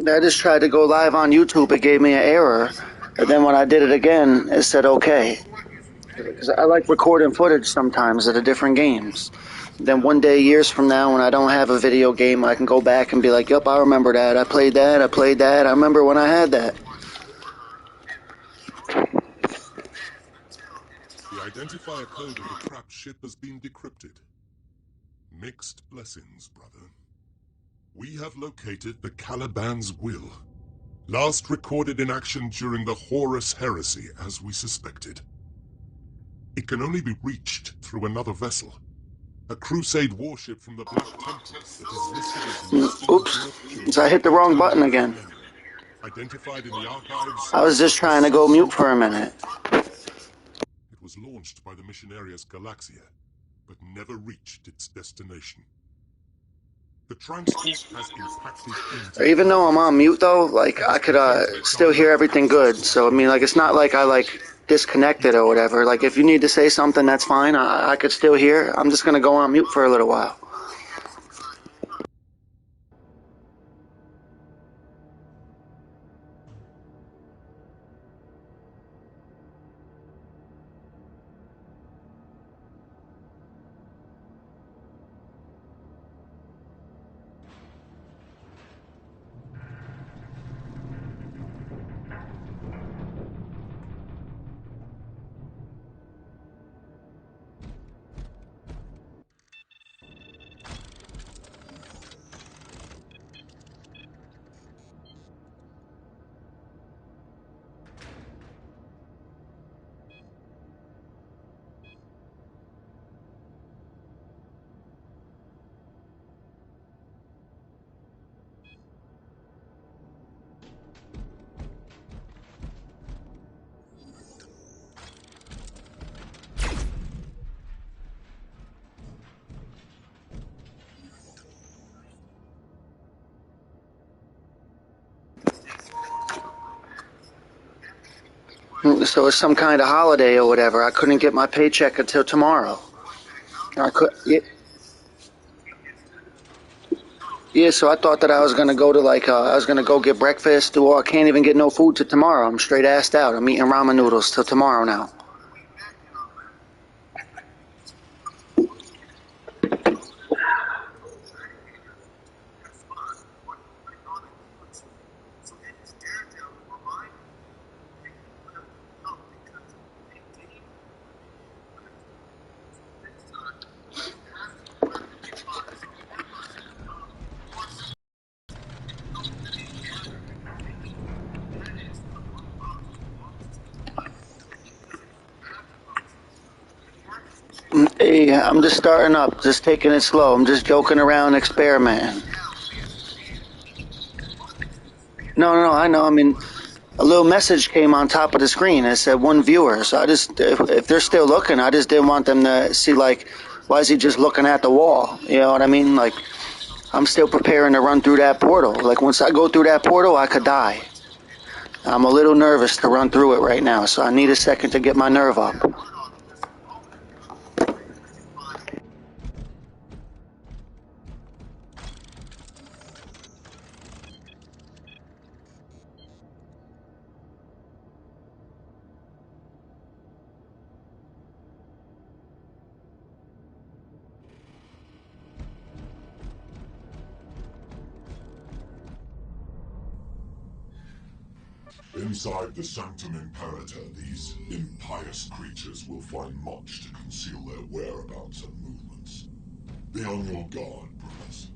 I just tried to go live on YouTube. It gave me an error. And then when I did it again, it said okay. Because I like recording footage sometimes of the different games. Then one day, years from now, when I don't have a video game, I can go back and be like, yup, I remember that. I played that. I played that. I remember when I had that. The identifier code of the trapped ship has been decrypted. Mixed blessings, brother. We have located the Caliban's will. Last recorded in action during the Horus Heresy, as we suspected. It can only be reached through another vessel. A Crusade warship from the Black Templars that is listed as lost in Oops, so I hit the wrong button again. Identified in the archives. I was just trying to go mute for a minute. It was launched by the Missionarius Galaxia, but never reached its destination. The transport has impacted into... Even though I'm on mute though, like I could still hear everything good. So I mean, like it's not like I disconnected or whatever. Like if you need to say something, that's fine. I could still hear. I'm just gonna go on mute for a little while. So it's some kind of holiday or whatever. I couldn't get my paycheck until tomorrow. I could. Yeah, so I thought that I was gonna go to I was gonna go get breakfast. Or I can't even get no food till tomorrow. I'm straight assed out. I'm eating ramen noodles till tomorrow now. Hey, I'm just starting up, just taking it slow. I'm just joking around, experimenting. No, I know. I mean, a little message came on top of the screen. It said one viewer. So I just, if they're still looking, I just didn't want them to see why is he just looking at the wall? You know what I mean? Like, I'm still preparing to run through that portal. Like, once I go through that portal, I could die. I'm a little nervous to run through it right now, so I need a second to get my nerve up. Inside the Sanctum Imperator, these impious creatures will find much to conceal their whereabouts and movements. Be on your guard, brothers.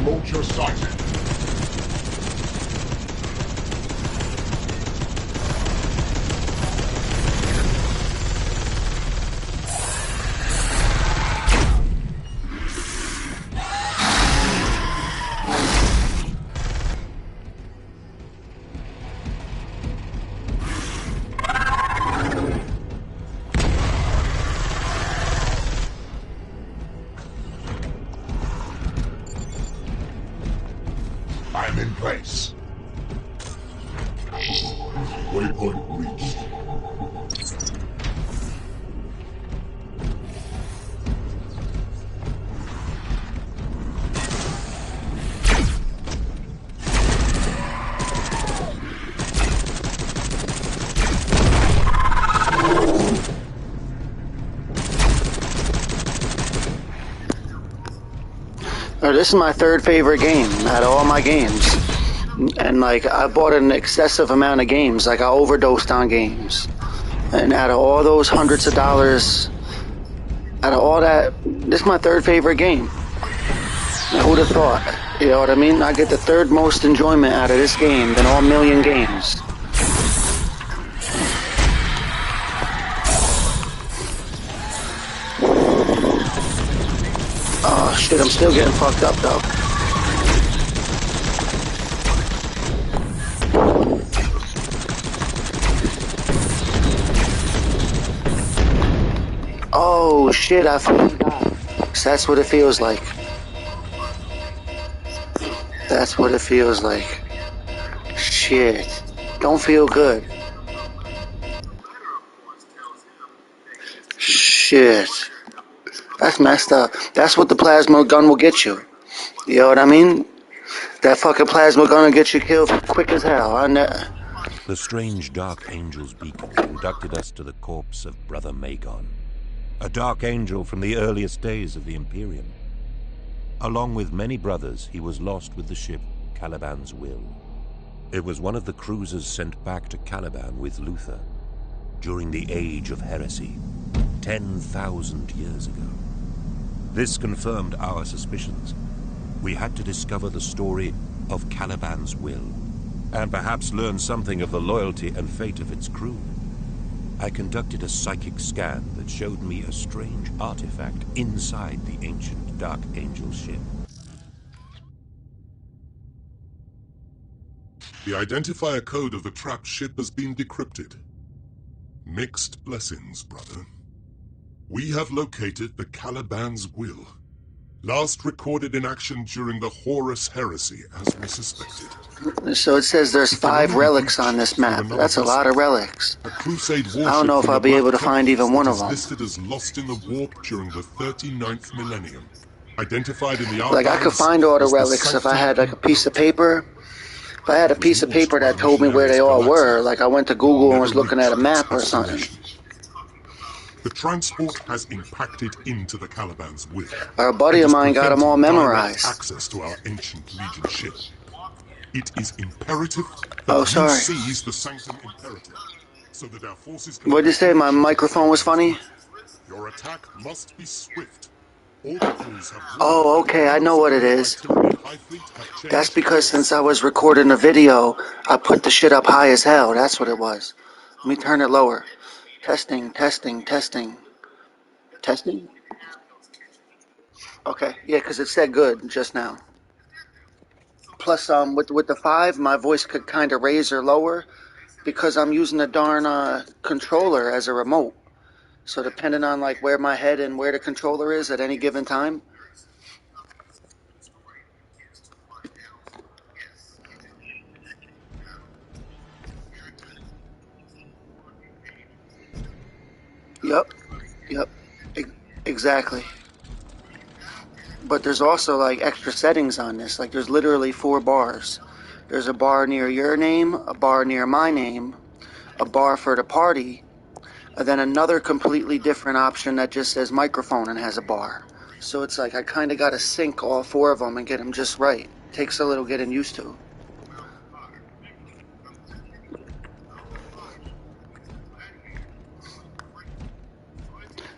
Remote your sighting. I'm in place. Waypoint reached. This is my third favorite game out of all my games. And like, I bought an excessive amount of games. Like, I overdosed on games. And out of all those hundreds of dollars, out of all that, this is my third favorite game. Now, who'd have thought? You know what I mean? I get the third most enjoyment out of this game than all million games. Oh shit, I'm still getting fucked up though. Oh shit, I forgot. That's what it feels like. That's what it feels like. Shit. Don't feel good. Shit. That's messed up. That's what the plasma gun will get you. You know what I mean? That fucking plasma gun will get you killed quick as hell. The strange Dark Angel's beacon conducted us to the corpse of Brother Magon, a Dark Angel from the earliest days of the Imperium. Along with many brothers, he was lost with the ship Caliban's Will. It was one of the cruisers sent back to Caliban with Luther during the Age of Heresy, 10,000 years ago. This confirmed our suspicions. We had to discover the story of Caliban's Will, and perhaps learn something of the loyalty and fate of its crew. I conducted a psychic scan that showed me a strange artifact inside the ancient Dark Angel ship. The identifier code of the trapped ship has been decrypted. Mixed blessings, brother. We have located the Caliban's Will, last recorded in action during the Horus Heresy, as we suspected. So it says there's 5 relics on this map. That's a lot of relics. A Crusade warship I don't know if I'll be able to find even one of them. Listed as lost in the warp during the 39th millennium. Identified in the like, I could find all the relics if I had like a piece of paper. If I had a piece of paper that told me where they all were, like I went to Google and was looking at a map or something. The transport has impacted into the Caliban's Will. A buddy of mine got them all memorized. Access to our ancient Legion ship. It is imperative that you seize the Sanctum Imperative, so that our forces can... What did you say? My microphone was funny? Your attack must be swift. All the crews have... Oh, okay, I know what it is. That's because since I was recording a video, I put the shit up high as hell. That's what it was. Let me turn it lower. Testing, testing, testing. Testing? Okay, yeah, because it said good just now. Plus, with the 5, my voice could kind of raise or lower because I'm using the darn controller as a remote. So depending on like where my head and where the controller is at any given time. Yep, exactly. But there's also like extra settings on this. Like there's literally 4 bars. There's a bar near your name, a bar near my name, a bar for the party, and then another completely different option that just says microphone and has a bar. So it's like I kind of got to sync all 4 of them and get them just right. Takes a little getting used to.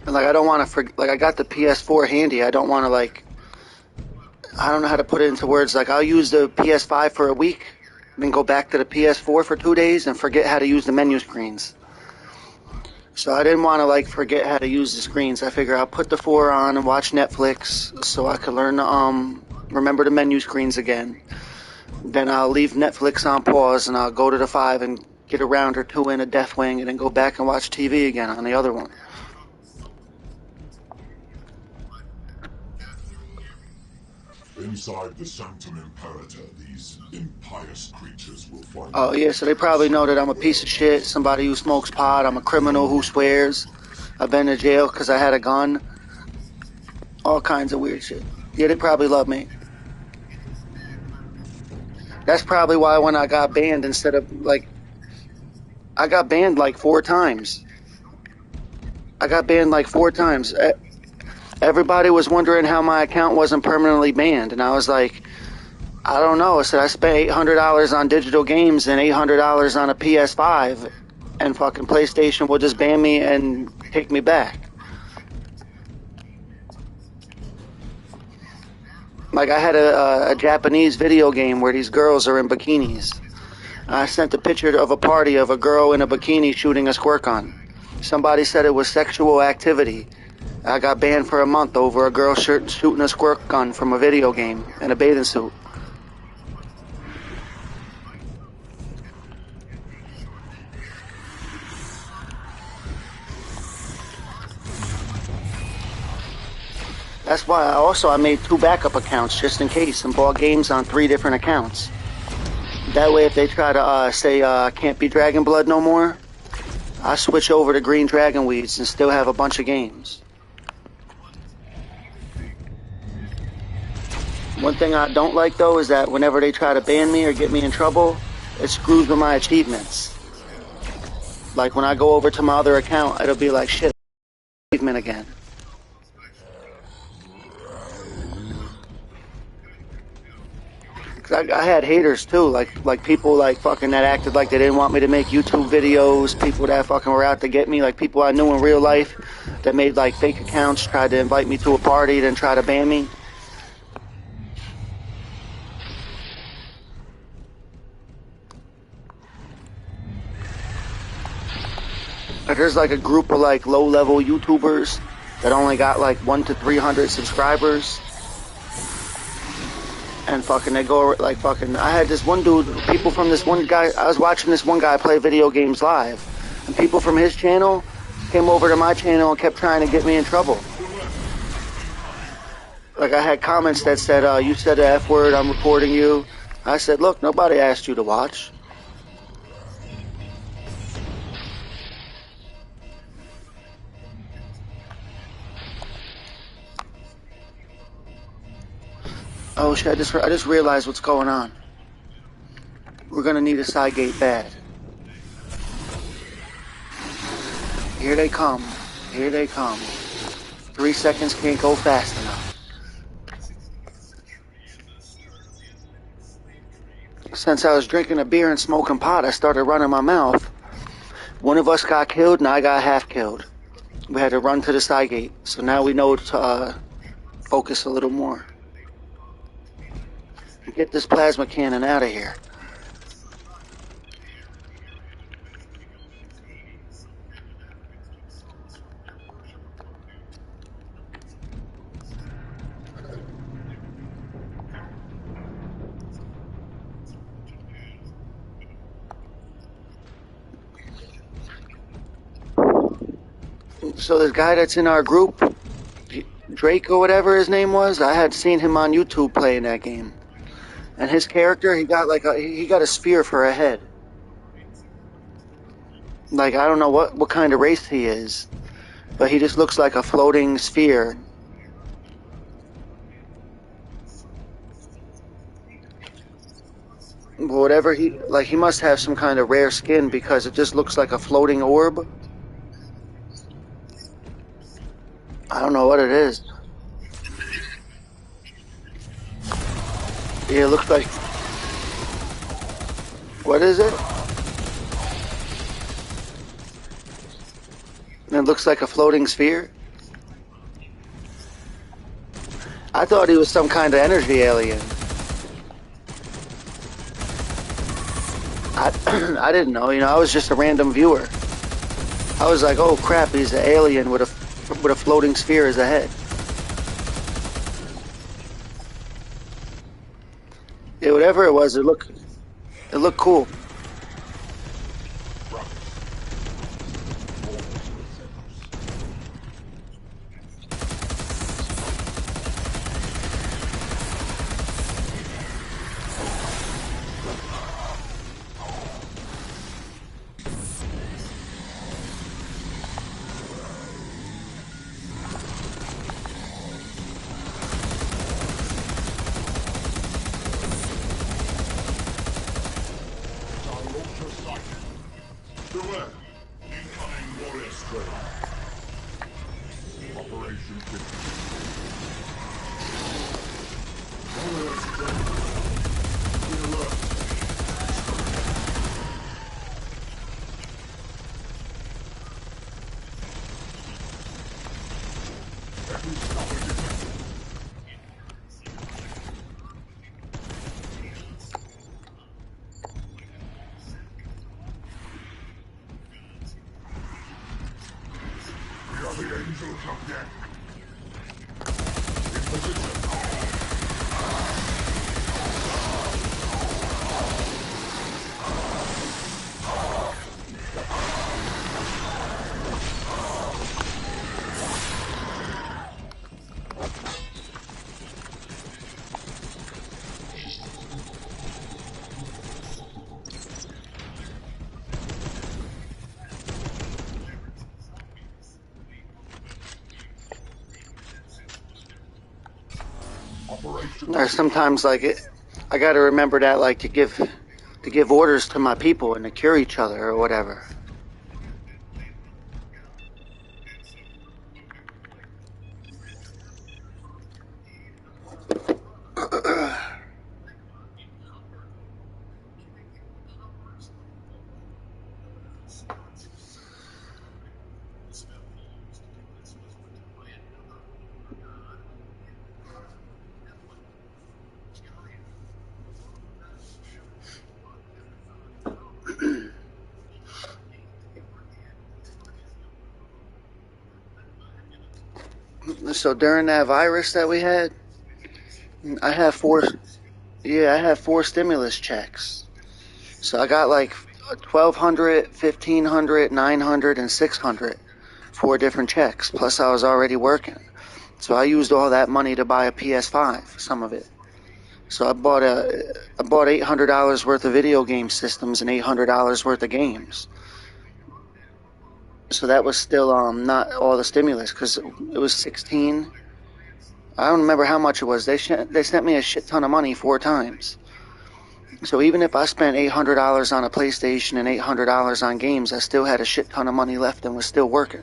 And like I don't want to like I got the PS4 handy. I don't want to like I don't know how to put it into words. Like, I'll use the PS5 for a week, then go back to the PS4 for 2 days and forget how to use the menu screens. So I didn't want to like forget how to use the screens. I figure I'll put the 4 on and watch Netflix so I could learn to remember the menu screens again. Then I'll leave Netflix on pause and I'll go to the 5 and get a round or 2 in a Deathwing and then go back and watch TV again on the other one. Inside the Sanctum Imperator, these impious creatures will find... Oh yeah, so they probably know that I'm a piece of shit, somebody who smokes pot, I'm a criminal who swears, I've been to jail because I had a gun. All kinds of weird shit. Yeah, they probably love me. That's probably why when I got banned, instead of like... I got banned like 4 times. I got banned like 4 times. Everybody was wondering how my account wasn't permanently banned, and I was like, I don't know. I said I spent $800 on digital games and $800 on a PS5, and fucking PlayStation will just ban me and take me back. Like, I had a Japanese video game where these girls are in bikinis. I sent a picture of a party of a girl in a bikini shooting a squirt gun. Somebody said it was sexual activity. I got banned for a month over a girl shooting a squirt gun from a video game in a bathing suit. That's why I made 2 backup accounts just in case and bought games on 3 different accounts. That way if they try to say can't be Dragon Blood no more, I switch over to Green Dragon Weeds and still have a bunch of games. One thing I don't like though is that whenever they try to ban me or get me in trouble, it screws with my achievements. Like when I go over to my other account, it'll be like, shit, achievement again. Cause I had haters too, like people like fucking that acted like they didn't want me to make YouTube videos, people that fucking were out to get me, like people I knew in real life that made like fake accounts, tried to invite me to a party, then try to ban me. There's like a group of like low-level YouTubers that only got like 100 to 300 subscribers, and fucking they go like fucking. I had this one dude, people from this one guy. I was watching this one guy play video games live, and people from his channel came over to my channel and kept trying to get me in trouble. Like I had comments that said, "You said the F word. I'm reporting you." I said, "Look, nobody asked you to watch." Oh shit, I just realized what's going on. We're gonna need a side gate bad. Here they come. Here they come. 3 seconds can't go fast enough. Since I was drinking a beer and smoking pot, I started running my mouth. One of us got killed and I got half killed. We had to run to the side gate. So now we know to focus a little more. Get this plasma cannon out of here. So this guy that's in our group, Drake or whatever his name was, I had seen him on YouTube playing that game. And his character, he got a sphere for a head. Like, I don't know what kind of race he is, but he just looks like a floating sphere. Whatever he must have some kind of rare skin because it just looks like a floating orb. I don't know what it is. Yeah, it looks like... What is it? It looks like a floating sphere. I thought he was some kind of energy alien. I didn't know, you know, I was just a random viewer. I was like, oh crap, he's an alien with a floating sphere as a head. Yeah, whatever it was, it looked cool. Beware! Incoming warrior strain. Operation finished. Warrior strain. Be alert. Every stopper detected. The angels of death. In position. Or sometimes like I got to remember that like to give orders to my people and to cure each other or whatever. So during that virus that we had, I had four. Yeah, I had 4 stimulus checks. So I got like 1,200, 1,500, 900, and 600. 4 different checks. Plus I was already working. So I used all that money to buy a ps5, some of it. So I bought $800 worth of video game systems and $800 worth of games. So that was still not all the stimulus because it was 16. I don't remember how much it was. They sent me a shit ton of money 4 times. So even if I spent $800 on a PlayStation and $800 on games, I still had a shit ton of money left and was still working.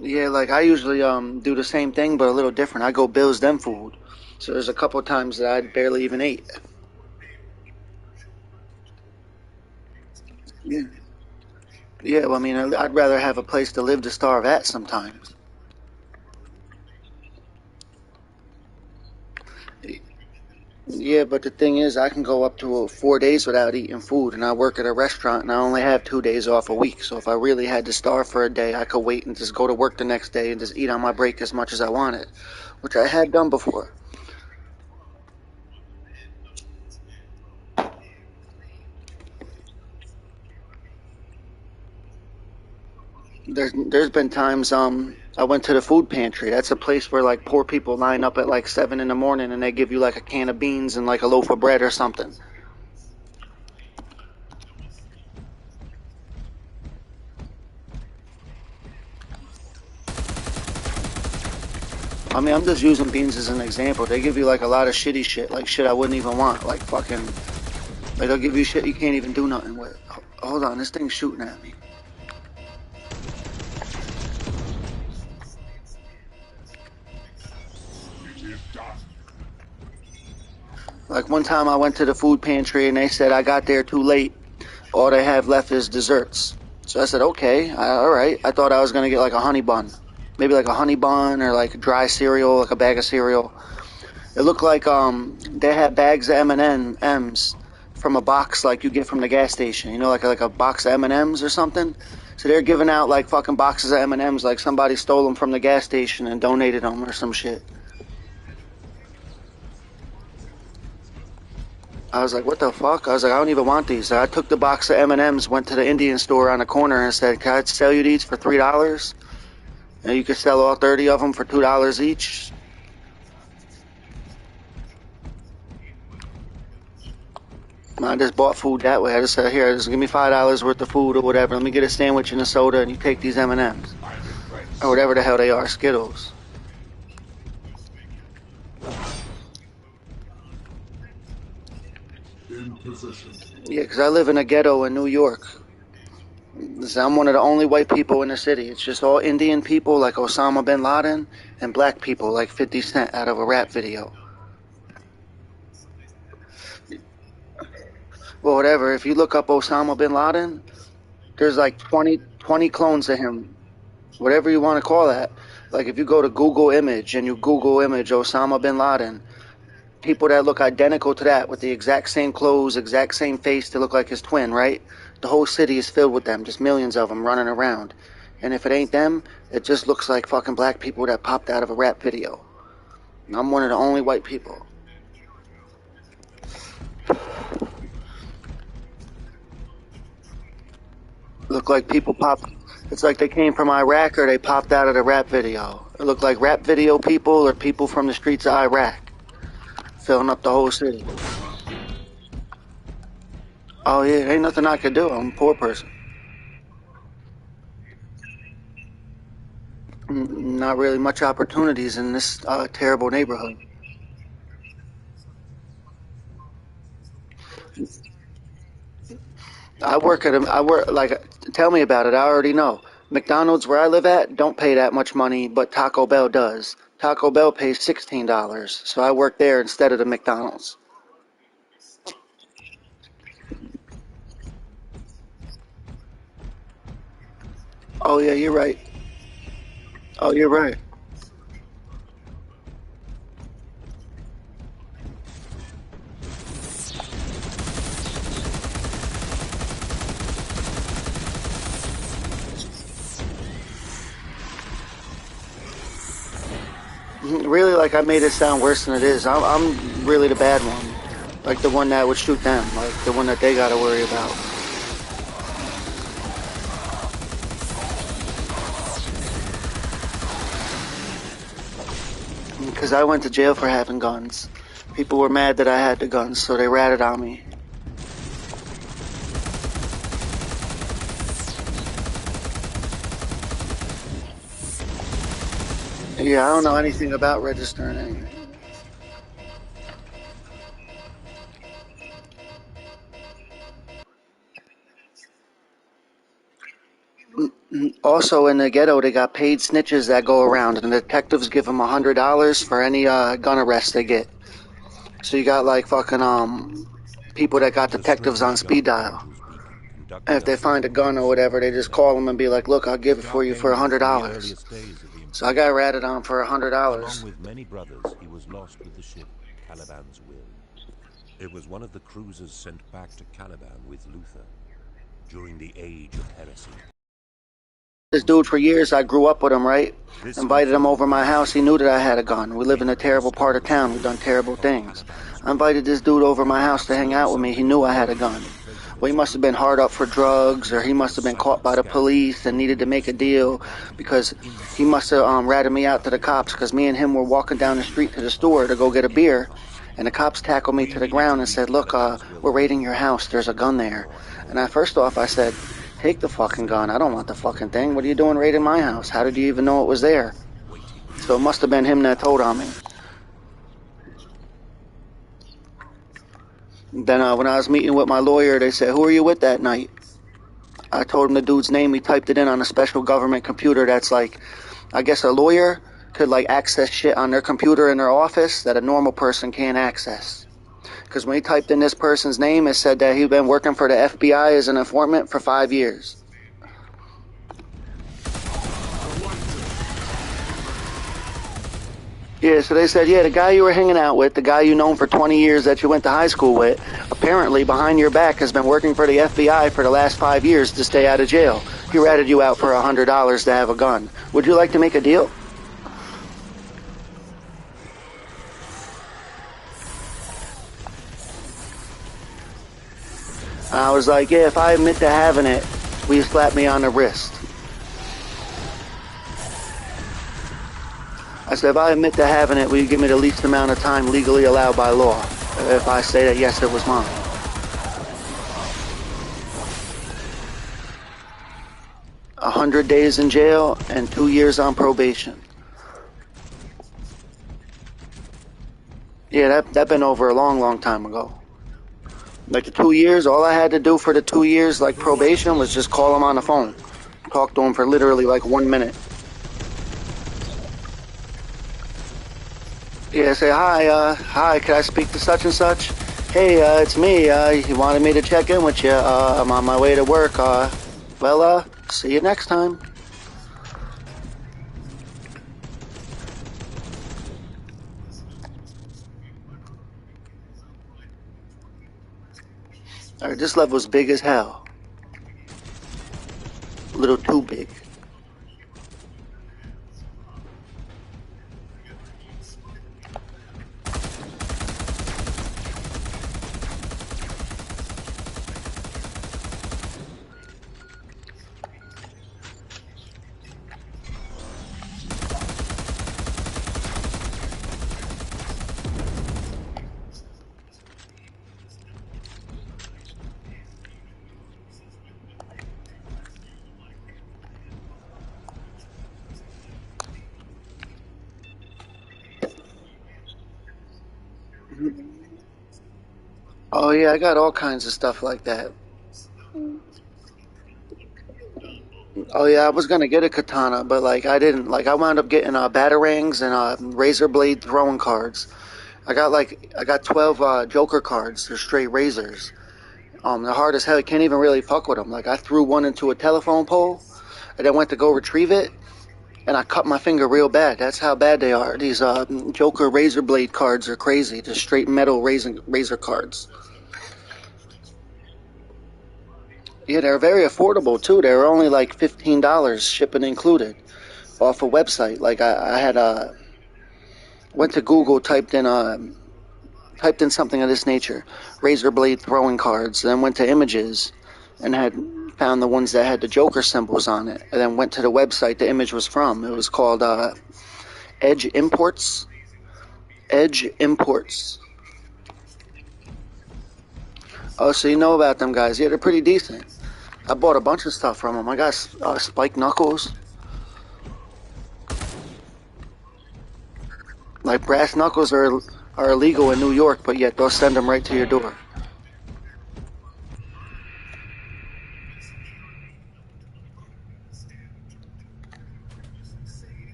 Yeah, like I usually do the same thing but a little different. I go bills them food. So there's a couple times that I barely even ate. Yeah. Yeah, well, I mean, I'd rather have a place to live to starve at sometimes. Yeah, but the thing is, I can go up to 4 days without eating food, and I work at a restaurant, and I only have 2 days off a week. So if I really had to starve for a day, I could wait and just go to work the next day and just eat on my break as much as I wanted, which I had done before. There's been times I went to the food pantry. That's a place where like poor people line up at like 7 in the morning, and they give you like a can of beans and like a loaf of bread or something. I mean, I'm just using beans as an example. They give you like a lot of shitty shit, like shit I wouldn't even want, like fucking, like they'll give you shit you can't even do nothing with. Hold on, this thing's shooting at me. is done. Like one time I went to the food pantry and they said I got there too late. All they have left is desserts. So I said, okay, all right. I thought I was going to get like a honey bun. Maybe like a honey bun or like dry cereal, like a bag of cereal. It looked like they had bags of M&Ms from a box like you get from the gas station. You know, like a box of M&Ms or something. So they're giving out like fucking boxes of M&Ms like somebody stole them from the gas station and donated them or some shit. I was like, what the fuck? I was like, I don't even want these. So I took the box of M&Ms, went to the Indian store on the corner and said, can I sell you these for $3? And you could sell all 30 of them for $2 each. I just bought food that way. I just said, here, just give me $5 worth of food or whatever. Let me get a sandwich and a soda and you take these M&Ms. Or whatever the hell they are, Skittles. In position. Yeah, because I live in a ghetto in New York. I'm one of the only white people in the city. It's just all Indian people like Osama bin Laden and black people like 50 Cent out of a rap video. Well, whatever. If you look up Osama bin Laden, there's like 20 clones of him. Whatever you want to call that. Like if you go to Google image and you Google image Osama bin Laden, people that look identical to that with the exact same clothes, exact same face to look like his twin, right? The whole city is filled with them, just millions of them running around. And if it ain't them, it just looks like fucking black people that popped out of a rap video. And I'm one of the only white people. Look like people popped. It's like they came from Iraq or they popped out of the rap video. It looked like rap video people or people from the streets of Iraq. Filling up the whole city. Oh yeah, ain't nothing I could do. I'm a poor person. Not really much opportunities in this terrible neighborhood. Tell me about it. I already know. McDonald's where I live at don't pay that much money, but Taco Bell does. Taco Bell pays $16, so I work there instead of the McDonald's. Oh yeah, you're right. Oh, you're right. Really, like I made it sound worse than it is. I'm really the bad one, like the one that would shoot them, like the one that they got to worry about. Because I went to jail for having guns. People were mad that I had the guns, so they ratted on me. Yeah, I don't know anything about registering anything. Also, in the ghetto, they got paid snitches that go around, and the detectives give them $100 for any gun arrest they get. So you got like fucking people that got detectives on speed dial. And if they find a gun or whatever, they just call them and be like, "Look, I'll give it for you for $100." So I got ratted on for $100. Along with many brothers, he was lost with the ship Caliban's Will. It was one of the cruisers sent back to Caliban with Luther during the Age of Heresy. This dude for years, I grew up with him, right? Invited him over my house. He knew that I had a gun. We live in a terrible part of town. We've done terrible things. I invited this dude over my house to hang out with me. He knew I had a gun. Well, he must have been hard up for drugs, or he must have been caught by the police and needed to make a deal, because he must have ratted me out to the cops, because me and him were walking down the street to the store to go get a beer, and the cops tackled me to the ground and said, "Look, we're raiding your house. There's a gun there." And first off, I said, "Take the fucking gun. I don't want the fucking thing. What are you doing raiding my house? How did you even know it was there?" So it must have been him that told on me. Then when I was meeting with my lawyer, they said, "Who are you with that night?" I told him the dude's name. He typed it in on a special government computer that's like, I guess a lawyer could like access shit on their computer in their office that a normal person can't access. Because when he typed in this person's name, it said that he'd been working for the FBI as an informant for 5 years. Yeah, so they said, yeah, the guy you were hanging out with, the guy you known for 20 years that you went to high school with, apparently behind your back has been working for the FBI for the last 5 years to stay out of jail. He ratted you out for $100 to have a gun. Would you like to make a deal? I was like, yeah, if I admit to having it, will you slap me on the wrist? I said, if I admit to having it, will you give me the least amount of time legally allowed by law? If I say that, yes, it was mine. $100 days in jail and 2 years on probation. Yeah, that been over a long, long time ago. Like the 2 years, all I had to do for the 2 years, like probation, was just call him on the phone. Talk to him for literally like 1 minute. Yeah, say, hi, can I speak to such and such? Hey, it's me, you wanted me to check in with you, I'm on my way to work, well, see you next time. Alright, this level's big as hell. A little too big. Oh yeah, I got all kinds of stuff like that. Oh yeah, I was gonna get a katana, but like I didn't. Like I wound up getting batarangs and razor blade throwing cards. I got 12 Joker cards. They're straight razors. They're hard as hell. You can't even really fuck with them. Like I threw one into a telephone pole, and then went to go retrieve it, and I cut my finger real bad. That's how bad they are. These Joker razor blade cards are crazy. They're straight metal razor cards. Yeah, they're very affordable too. They're only like $15 shipping included off a website. Like I had went to Google, typed in something of this nature, razor blade throwing cards, then went to images and had found the ones that had the Joker symbols on it, and then went to the website the image was from. It was called Edge Imports. Edge Imports. Oh, so you know about them guys? Yeah, they're pretty decent. I bought a bunch of stuff from them. I got spiked knuckles. Like brass knuckles are illegal in New York, but yet they'll send them right to your door.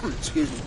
Excuse me.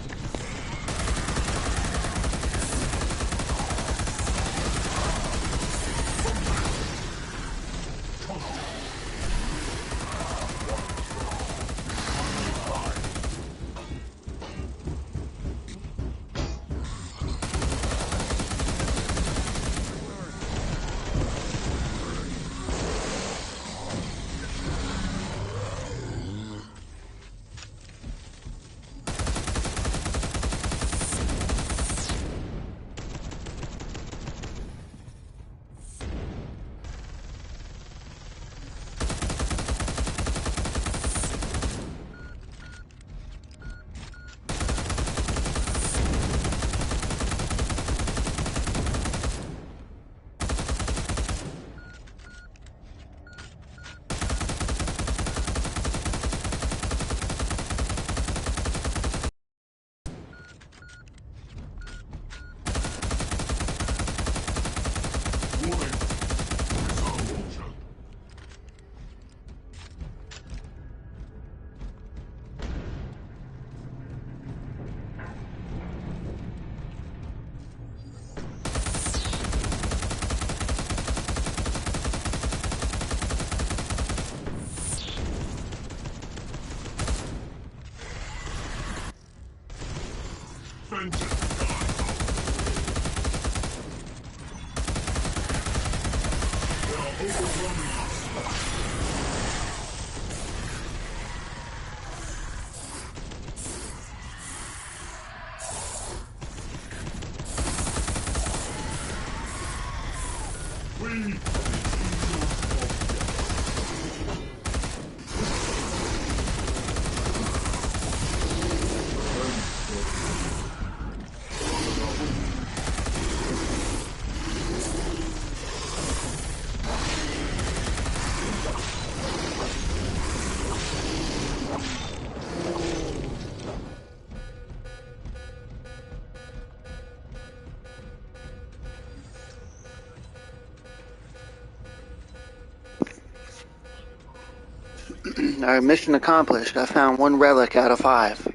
Alright, mission accomplished. I found 1 relic out of 5.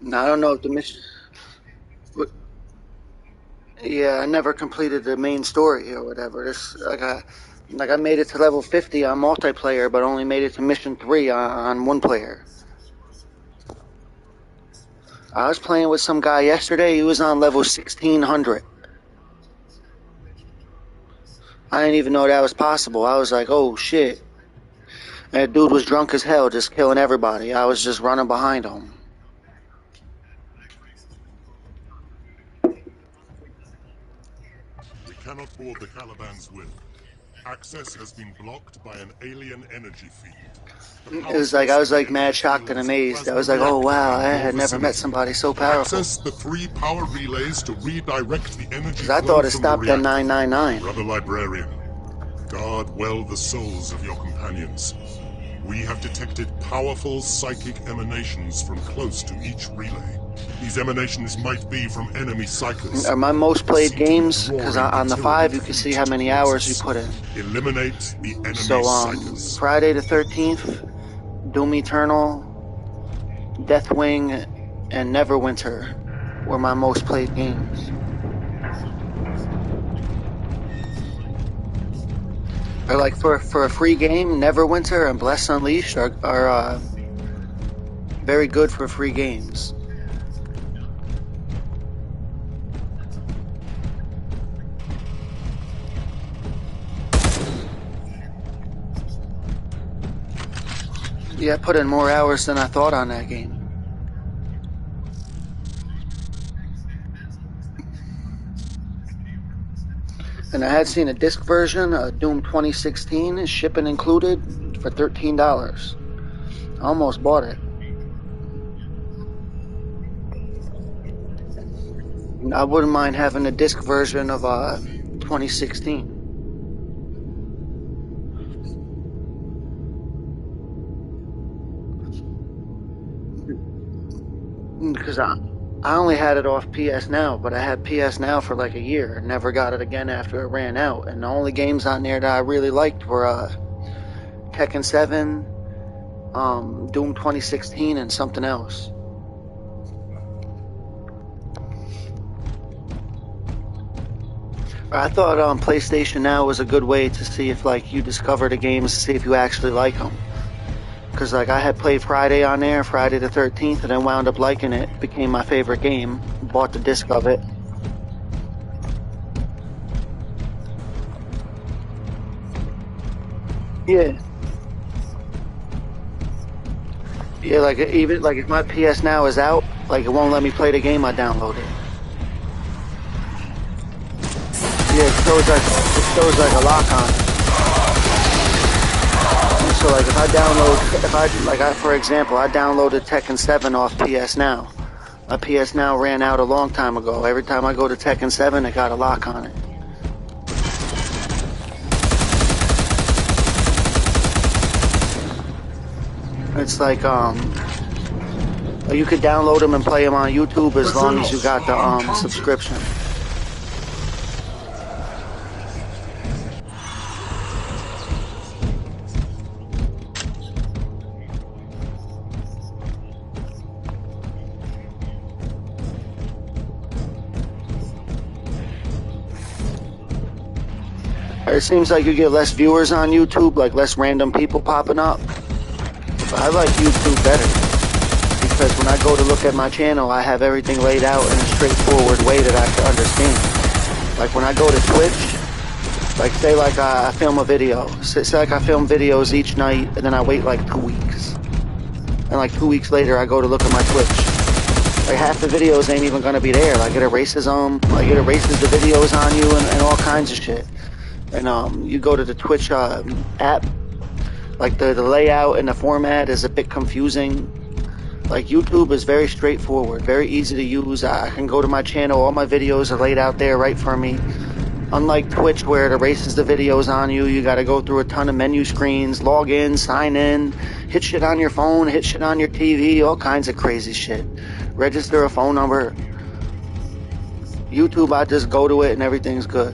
Now, I don't know if the mission... Yeah, I never completed the main story or whatever. This, like I made it to level 50 on multiplayer, but only made it to mission 3 on 1 player. I was playing with some guy yesterday. He was on level 1600. I didn't even know that was possible. I was like, oh shit. That dude was drunk as hell, just killing everybody. I was just running behind him. We cannot board the Caliban's will. Access has been blocked by an alien energy field. It was like I was like mad shocked and amazed. I was like, oh wow, I had never met somebody so powerful. Access the 3 power relays to redirect the energy. Because I thought it stopped at 999. Brother Librarian, guard well the souls of your companions. We have detected powerful psychic emanations from close to each relay. These emanations might be from enemy cycles. Are my most played games? Because on the 5 you can see how many hours you put in. Eliminate the enemy cycles. Friday the 13th, Doom Eternal, Deathwing, and Neverwinter were my most played games. Or like for a free game, Neverwinter and Bless Unleashed are very good for free games. Yeah, I put in more hours than I thought on that game. And I had seen a disc version of Doom 2016, shipping included, for $13. I almost bought it. I wouldn't mind having a disc version of 2016. Because I only had it off PS Now, but I had PS Now for like a year. Never got it again after it ran out. And the only games on there that I really liked were Tekken 7, Doom 2016, and something else. I thought PlayStation Now was a good way to see if like you discover the games, to see if you actually like them. Because like I had played Friday on there, Friday the 13th, and then wound up liking it. Became my favorite game. Bought the disc of it. Yeah. Yeah, like even like if my PS Now is out, like it won't let me play the game I downloaded. Yeah, it shows like a lock on it. So like for example, I downloaded Tekken 7 off PS Now. My PS Now ran out a long time ago. Every time I go to Tekken 7, it got a lock on it. It's like you could download them and play them on YouTube as long as you got the subscription. It seems like you get less viewers on YouTube, like less random people popping up. But I like YouTube better, because when I go to look at my channel, I have everything laid out in a straightforward way that I can understand. Like when I go to Twitch, like say like I film a video, say like I film videos each night, and then I wait like 2 weeks. And like 2 weeks later, I go to look at my Twitch. Like half the videos ain't even gonna be there. Like it erases them. Like it erases the videos on you and all kinds of shit. And you go to the Twitch app. Like the layout and the format is a bit confusing. Like YouTube is very straightforward, very easy to use. I can go to my channel, all my videos are laid out there right for me. Unlike Twitch where it erases the videos on you, you gotta go through a ton of menu screens, log in, sign in, hit shit on your phone, hit shit on your TV, all kinds of crazy shit. Register a phone number. YouTube, I just go to it and everything's good.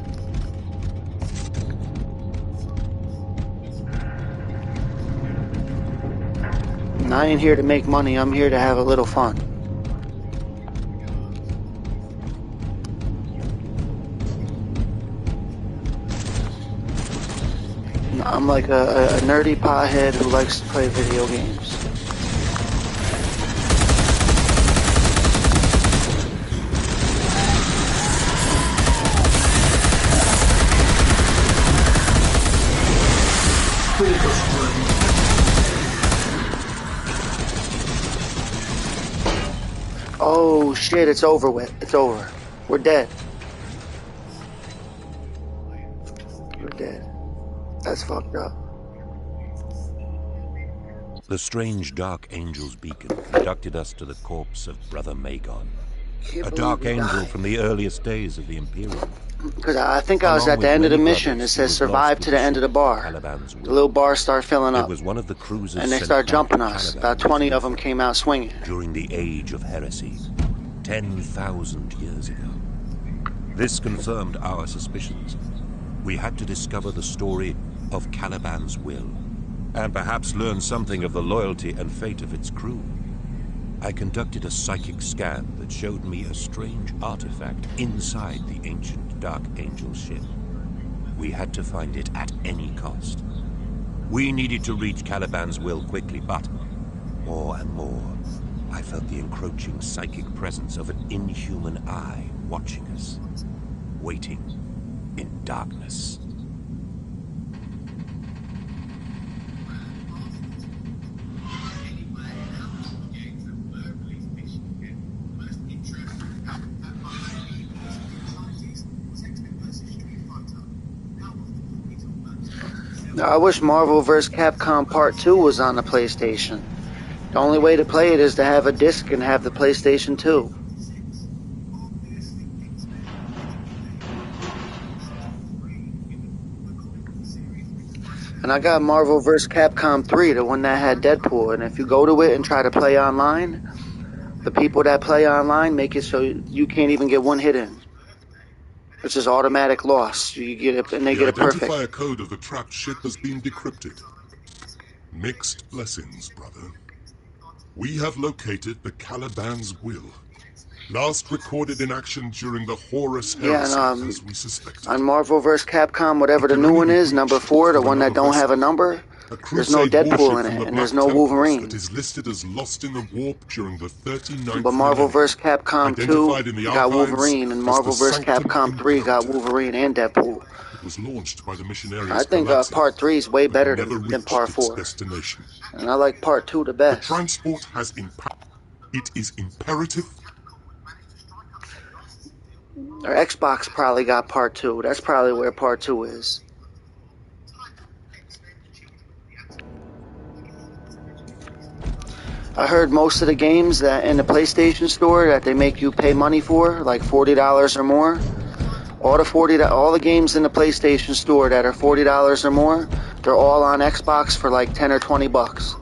And I ain't here to make money, I'm here to have a little fun. I'm like a nerdy pothead who likes to play video games. Oh shit, it's over with. It's over. We're dead. We're dead. That's fucked up. The strange Dark Angel's beacon conducted us to the corpse of Brother Magon, a Dark Angel from the earliest days of the Imperium. Because I think I was at the end of the mission. It says survive to the end of the bar. The little bars start filling up. It was one of the cruisers and they start jumping us. About 20 of them came out swinging. During the Age of Heresy, 10,000 years ago. This confirmed our suspicions. We had to discover the story of Caliban's will, and perhaps learn something of the loyalty and fate of its crew. I conducted a psychic scan that showed me a strange artifact inside the ancient Dark Angel ship. We had to find it at any cost. We needed to reach Caliban's will quickly, but more and more, I felt the encroaching psychic presence of an inhuman eye watching us, waiting in darkness. I wish Marvel vs. Capcom Part 2 was on the PlayStation. The only way to play it is to have a disc and have the PlayStation 2. And I got Marvel vs. Capcom 3, the one that had Deadpool, and if you go to it and try to play online, the people that play online make it so you can't even get one hit in. It's just automatic loss. You get it, and they get it perfect. The identifier code of the trapped ship has been decrypted. Mixed blessings, brother. We have located the Caliban's will. Last recorded in action during the Horus Heresy, as we suspected. On Marvel vs. Capcom, whatever the new one is, number 4, the one that don't have a number, there's no Deadpool in it, and there's no Wolverine. That is listed as lost in the warp during the 39th but Marvel vs. Capcom 2 got Wolverine, and Marvel vs. Capcom 3 got Wolverine and Deadpool. It was launched by the missionaries. I think Part 3 is way better than Part 4. Destination. And I like Part 2 the best. The transport has impact. It is imperative. Or Xbox probably got Part 2. That's probably where Part 2 is. I heard most of the games that in the PlayStation Store that they make you pay money for, like $40 or more. All the games in the PlayStation Store that are $40 or more, they're all on Xbox for like 10 or 20 bucks.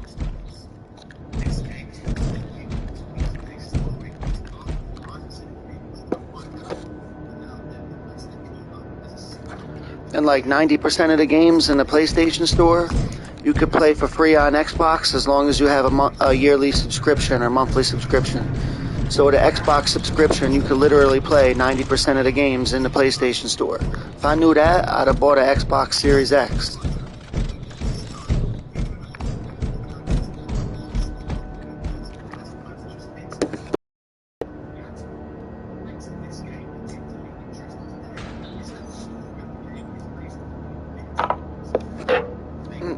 And like 90% of the games in the PlayStation Store, you could play for free on Xbox as long as you have a yearly subscription or monthly subscription. So with an Xbox subscription, you could literally play 90% of the games in the PlayStation Store. If I knew that, I'd have bought an Xbox Series X.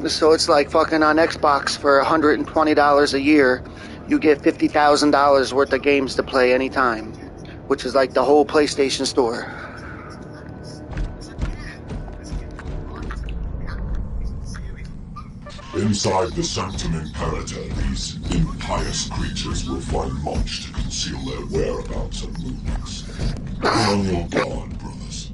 So it's like fucking on Xbox for $120 a year. you get $50,000 worth of games to play anytime, which is like the whole PlayStation Store. Inside the Sanctum Imperator, these impious creatures will find much to conceal their whereabouts and movements. Be on your guard, brothers.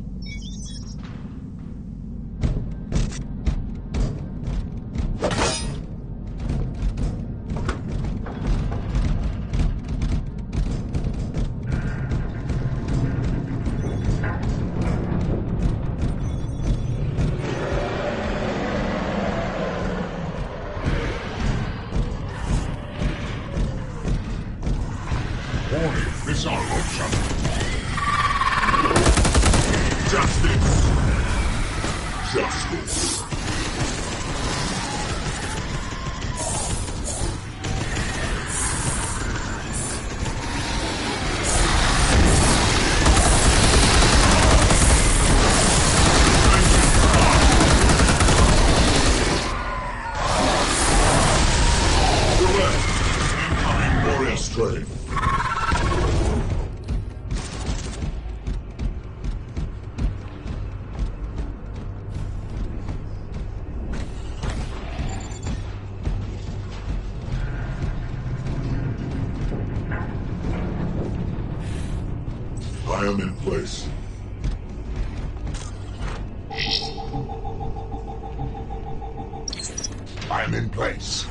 Missile launcher. Justice. Justice. Direct. Incoming warrior strength. I am in place. I am in place.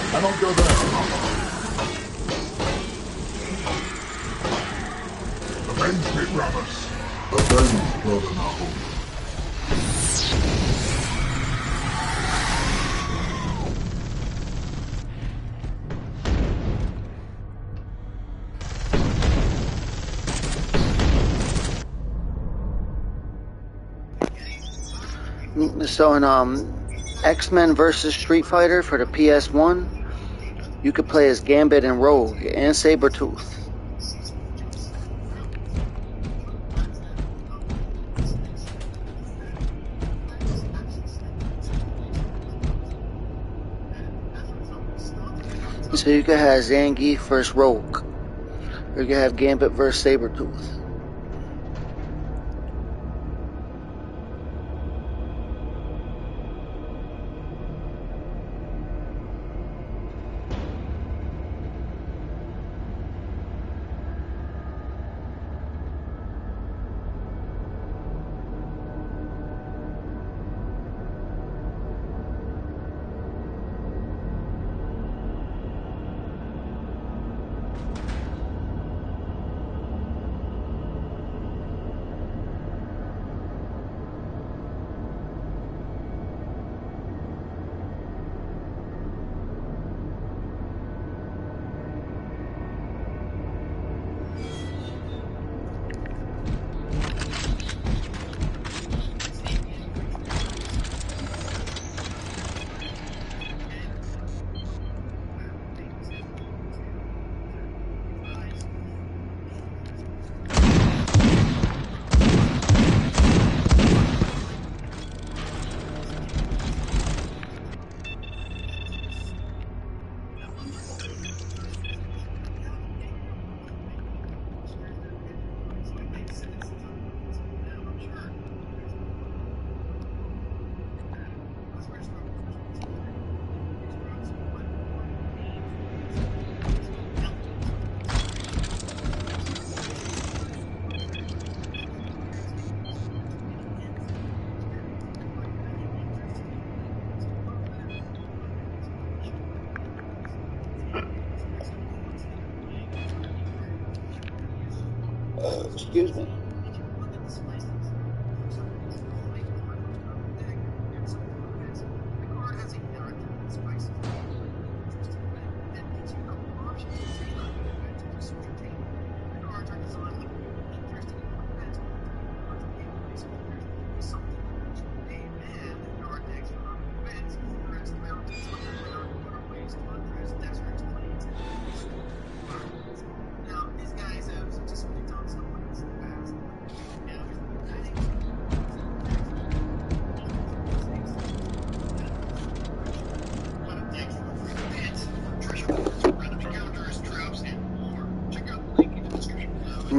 I don't go there. Avenge me, brothers. Avenge brother Nahum. So in X-Men versus Street Fighter for the PS1, you could play as Gambit and Rogue and Sabretooth. So you could have Zangief versus Rogue, or you could have Gambit versus Sabretooth. Excuse me.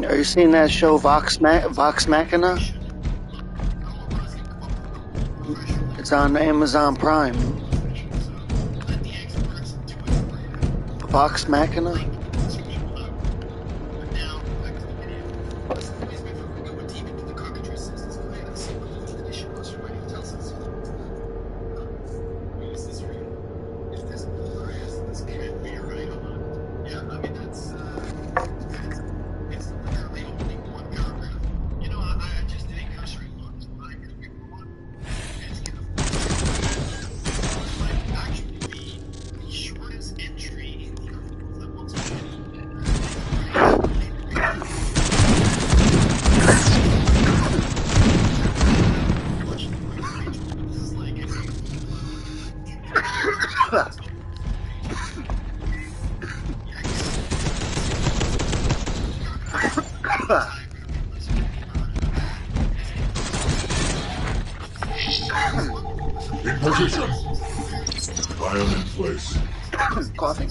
Are you seeing that show Vox Machina? It's on Amazon Prime. Vox Machina? In position. I am in place. Coughing.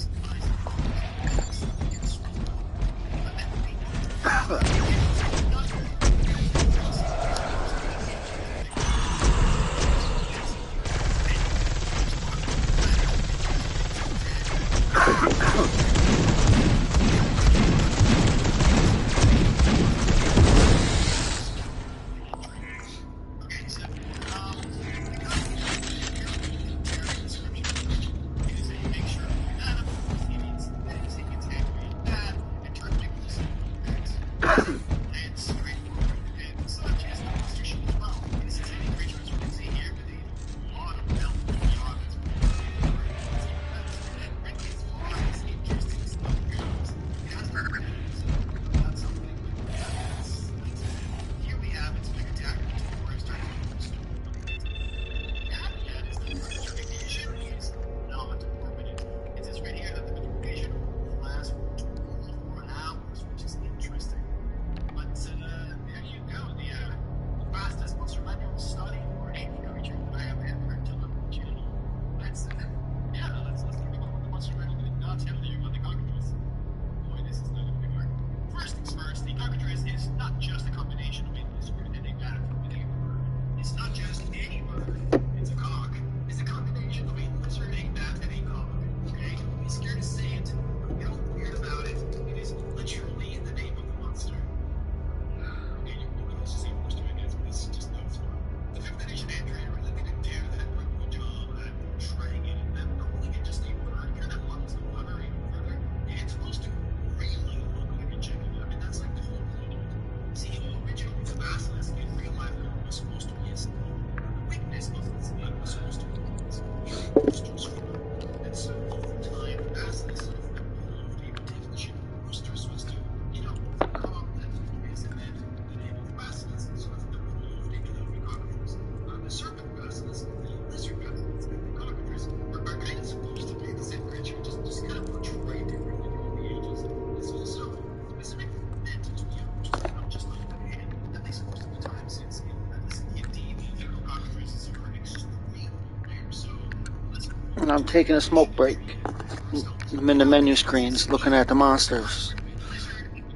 And I'm taking a smoke break. I'm in the menu screens looking at the monsters.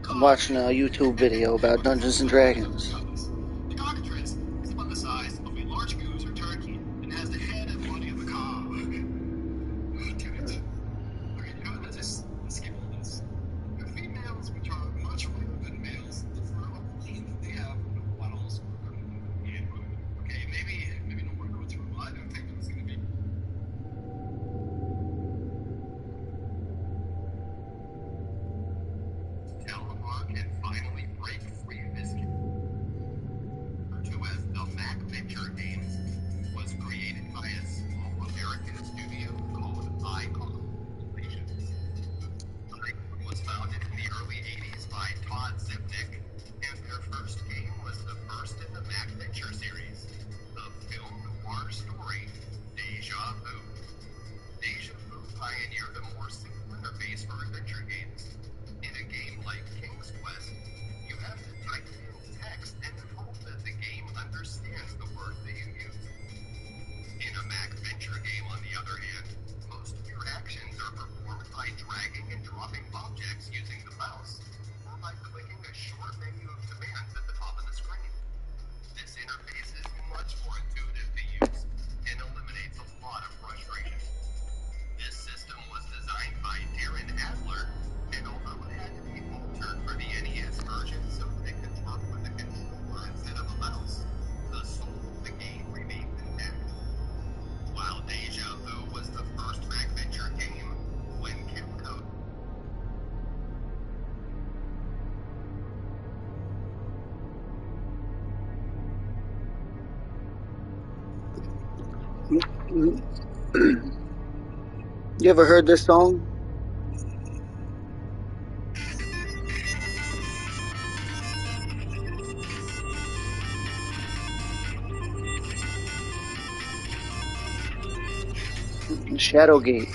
I'm watching a YouTube video about Dungeons and Dragons. And finally break free of this to as the Mac Venture Games was created by a small American studio called Icon. Icon was founded in the early 80s by Todd Zipnick, and their first game was the first in the Mac Venture series, the film noir story Deja Vu. Deja Vu pioneered a more simple interface for adventure games. In a game like King's Quest, you have to type in text and hope that the game understands the word that you use. In a Mac Venture game, on the other hand, most of your actions are performed by dragging and dropping objects using the mouse, or by clicking a short menu of commands at the top of the screen. This interface is much more intuitive to use and eliminates a lot of frustration. This system was designed by Darren Adler, and although it had to be altered for the NES version so that it could work with a controller instead of a mouse, the soul of the game remained intact. While Deja Vu was the first Mac Venture game, when Capcom You ever heard this song? Shadowgate.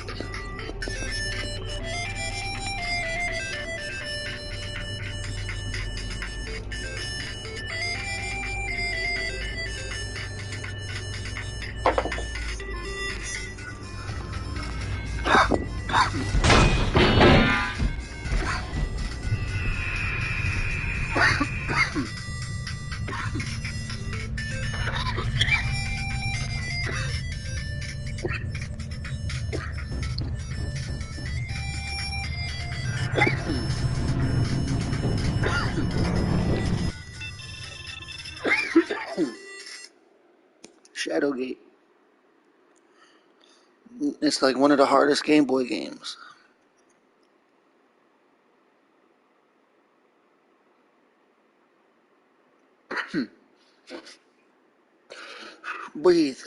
Shadowgate. It's like one of the hardest Game Boy games. Breathe.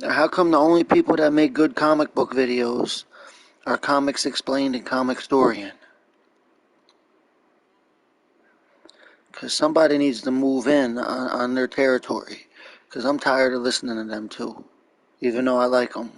How come the only people that make good comic book videos are Comics Explained and Comicstorian? Because somebody needs to move in on their territory. Because I'm tired of listening to them too, even though I like them.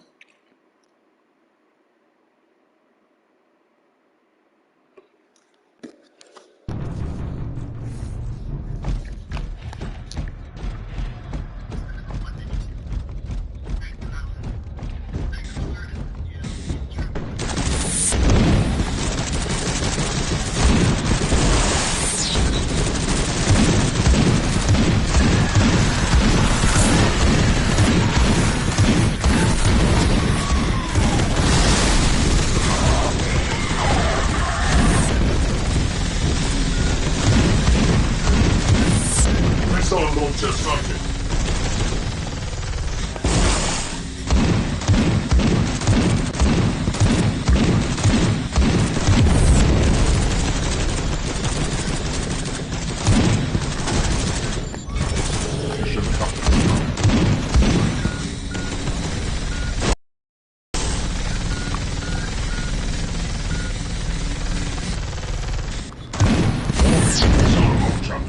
Missile launcher sighted. Mission complete. Missile launcher.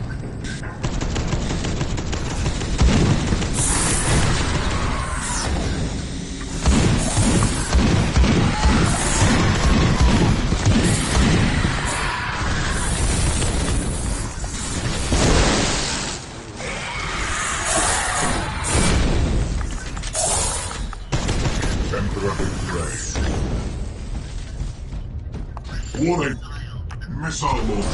Warning! Missile launch!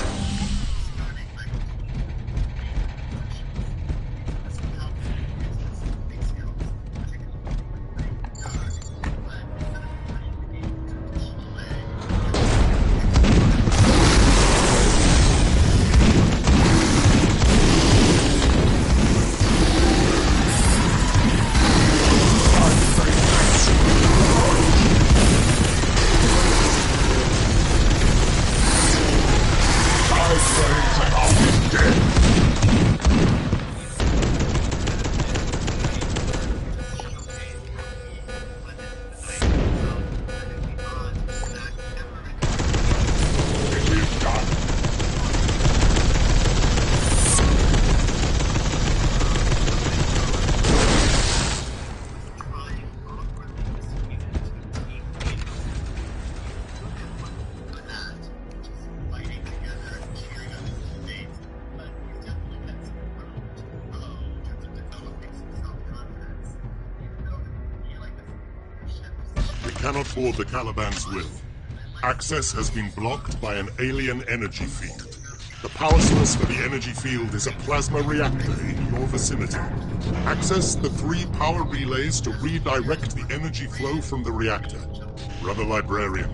Cannot board the Caliban's will. Access has been blocked by an alien energy field. The power source for the energy field is a plasma reactor in your vicinity. Access the 3 power relays to redirect the energy flow from the reactor. Brother Librarian,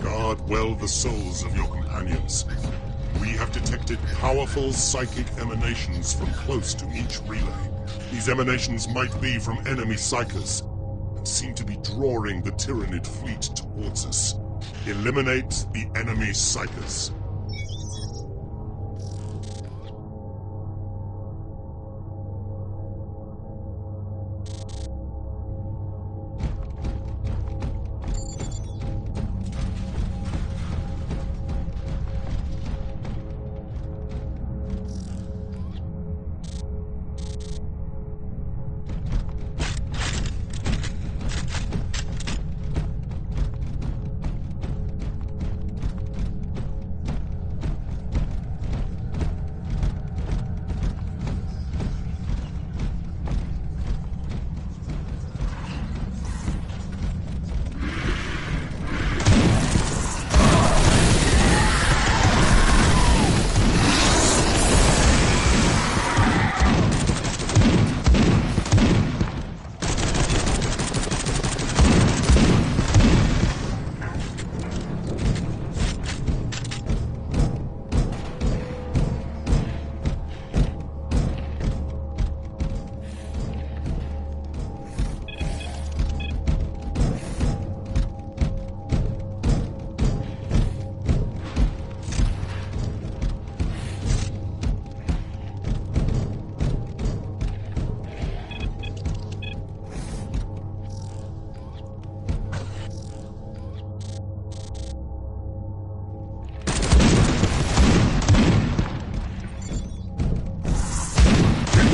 guard well the souls of your companions. We have detected powerful psychic emanations from close to each relay. These emanations might be from enemy psychers, seem to be drawing the Tyrannid fleet towards us. Eliminate the enemy psychers.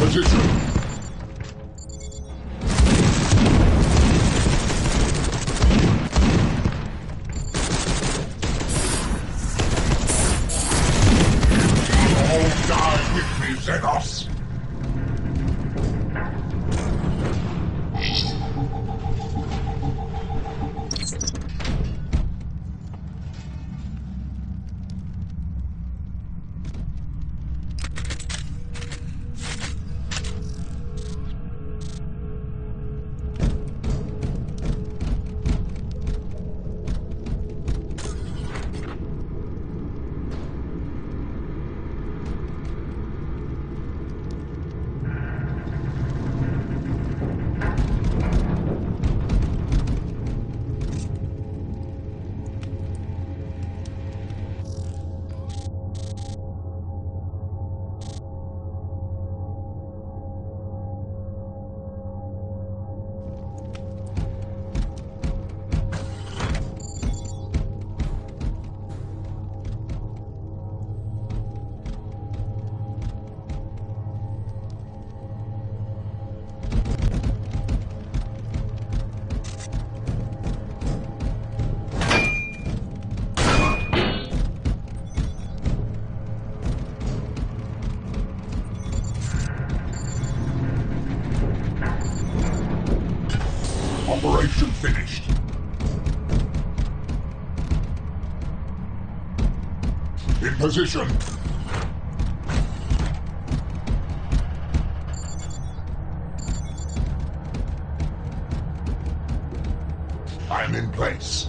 Position! All die with me, Xenos! position! I am in place.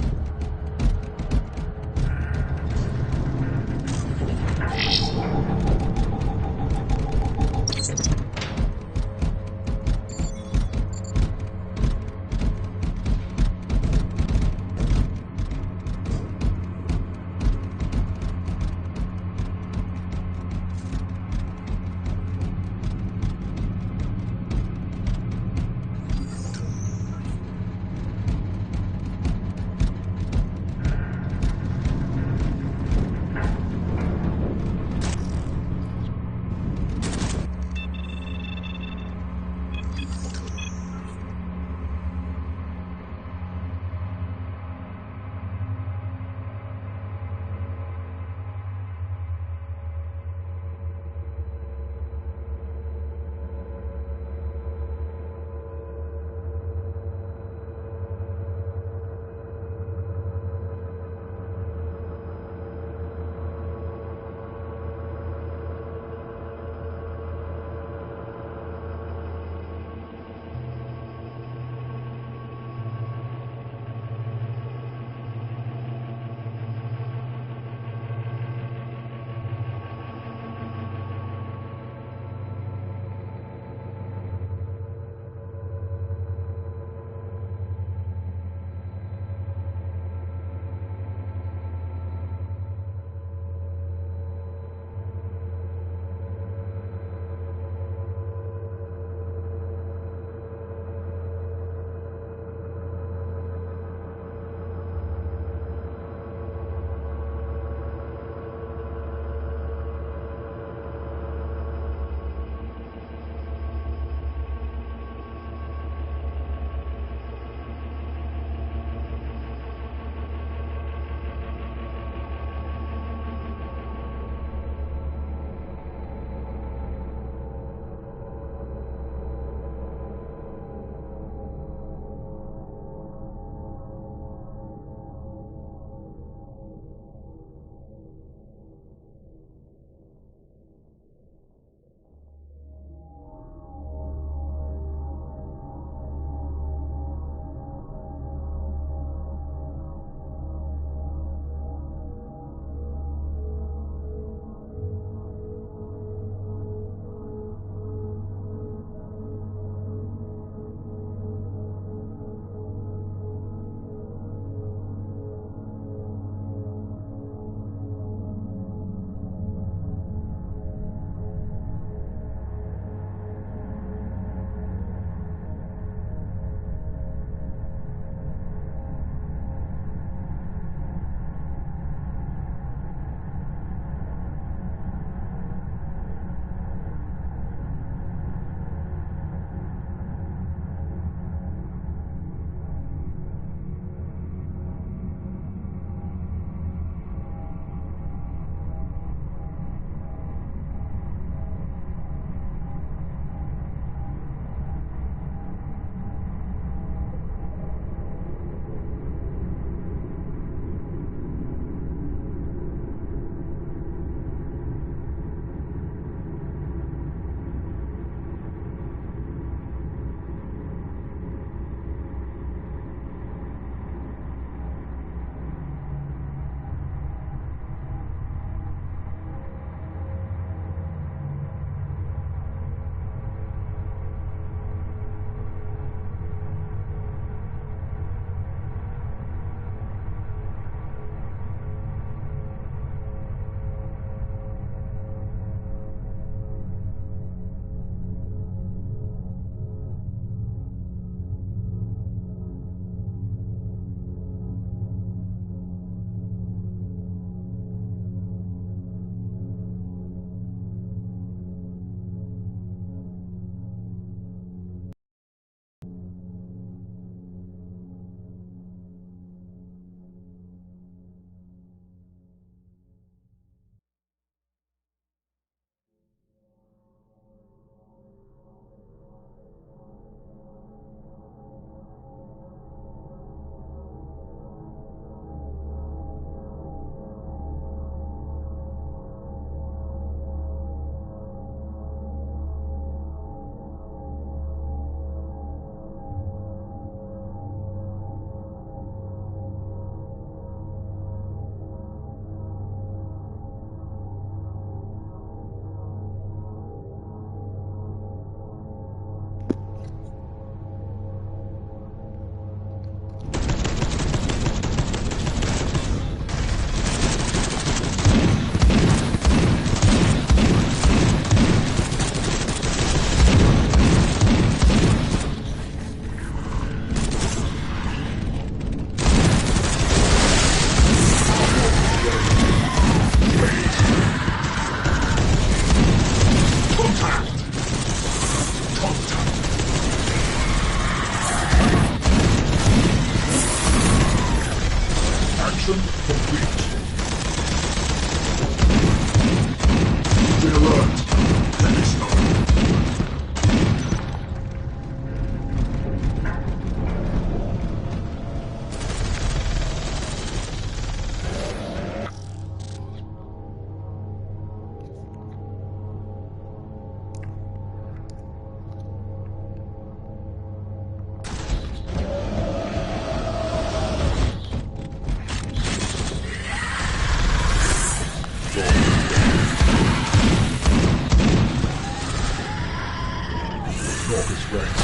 Stalker's ranks.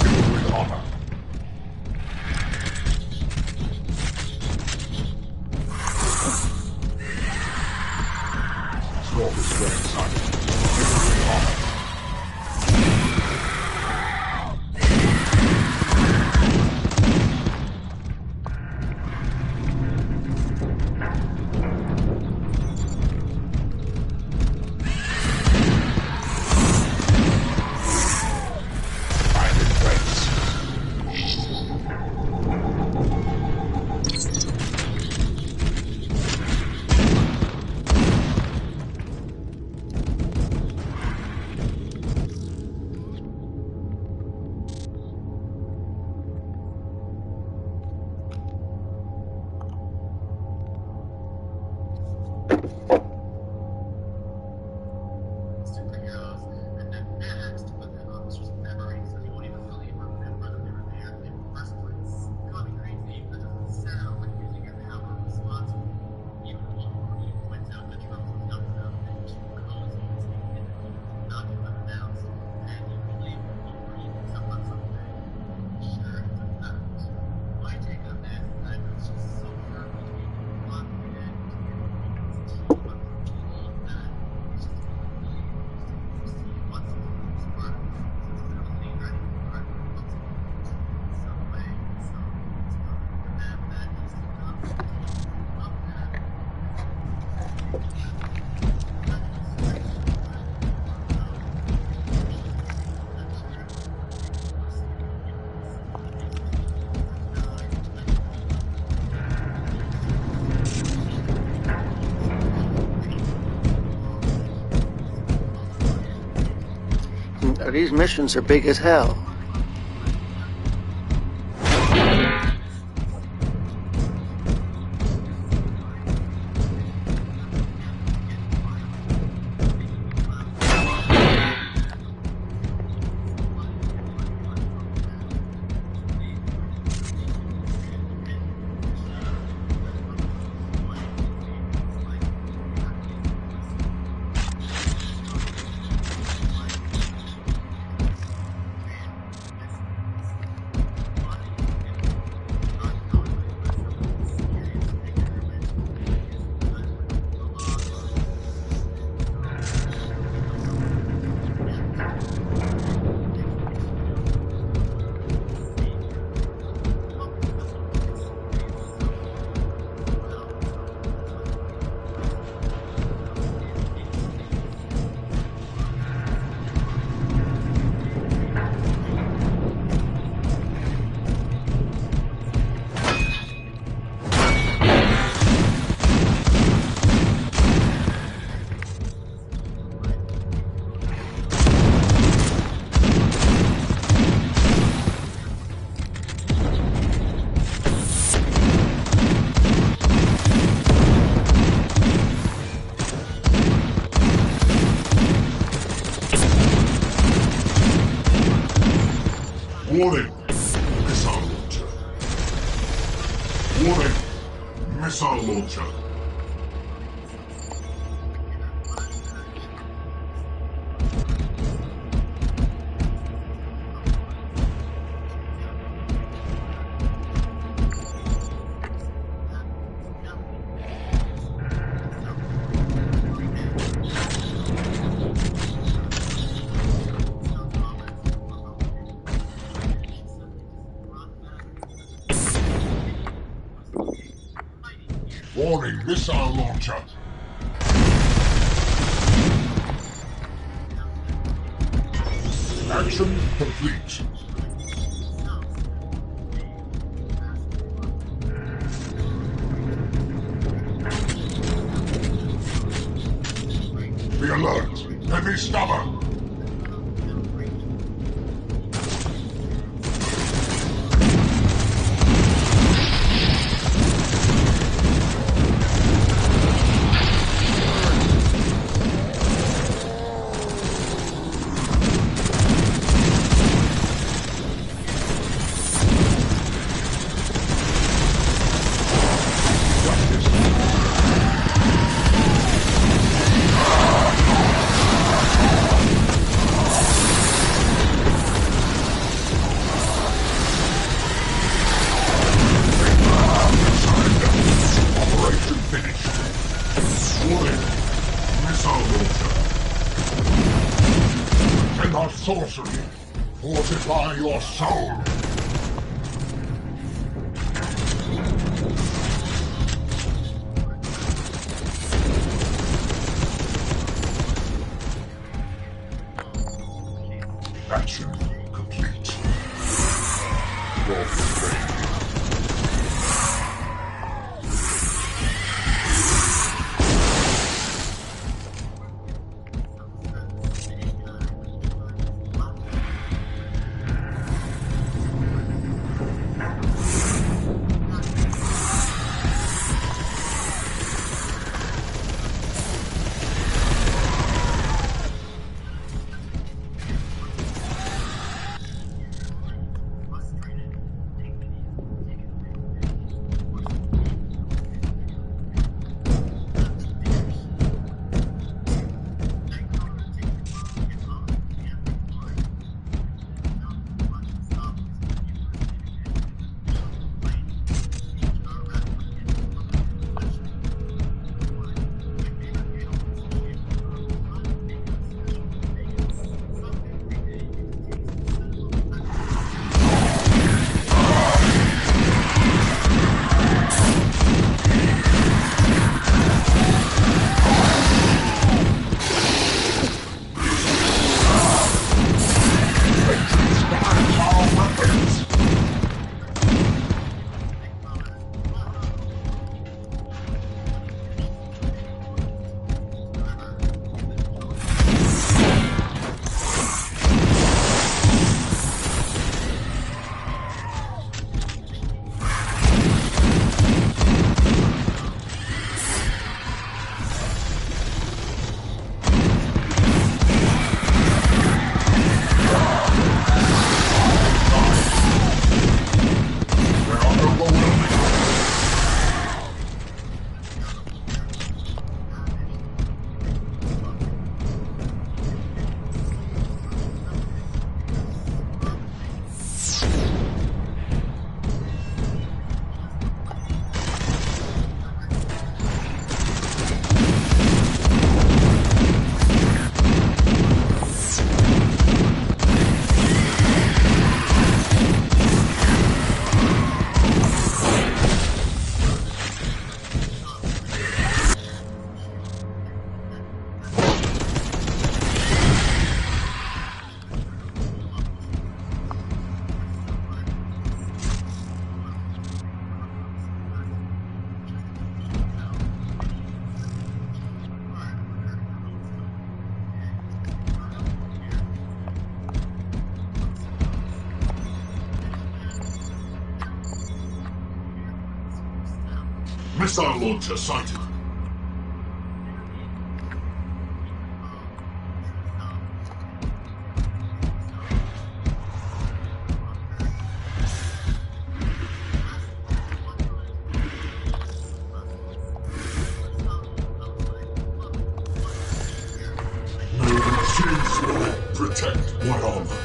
Filled with armor. Stalker's ranks. Filled with armor. These missions are big as hell. Warning! Missile launcher. Warning! Missile launcher. Warning, missile launcher. Action complete. Be alert. Enemy stubborn. our sorcery. Fortify your soul. Action complete. Roll for trade. Missile launcher sighted. May the machine sword protect warhammer.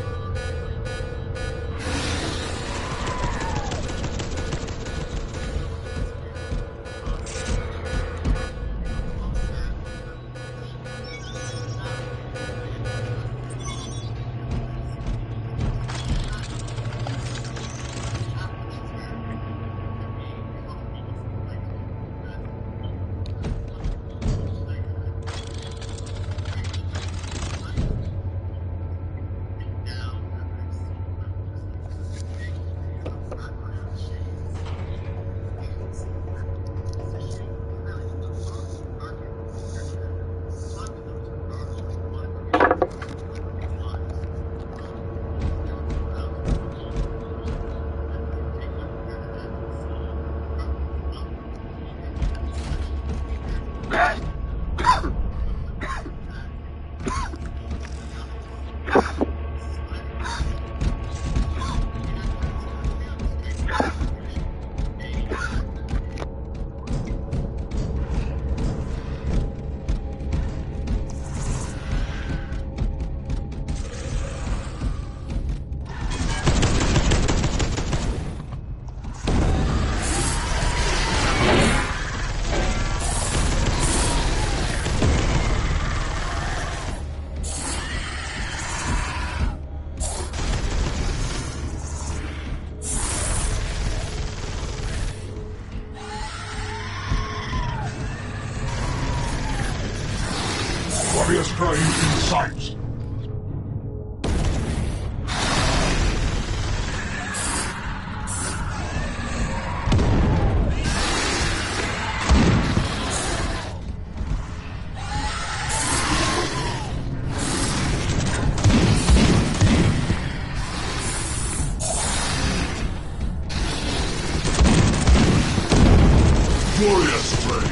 Now Prey in sight! Glorious Prey!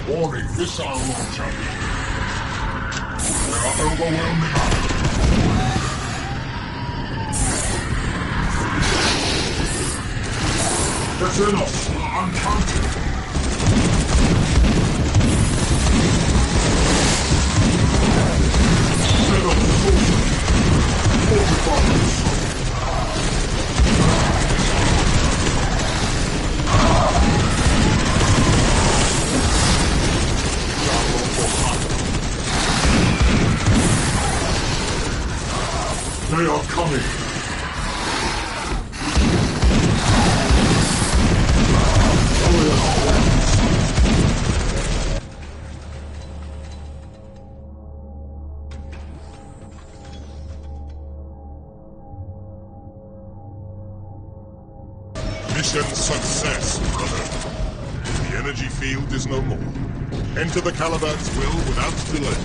Warning, missile launcher! There are overwhelming odds. That's enough! I'm counting! Set up the soldier! Fortify the soldier! They are coming! Mission success, brother. The energy field is no more. Enter the Caliban's will without delay.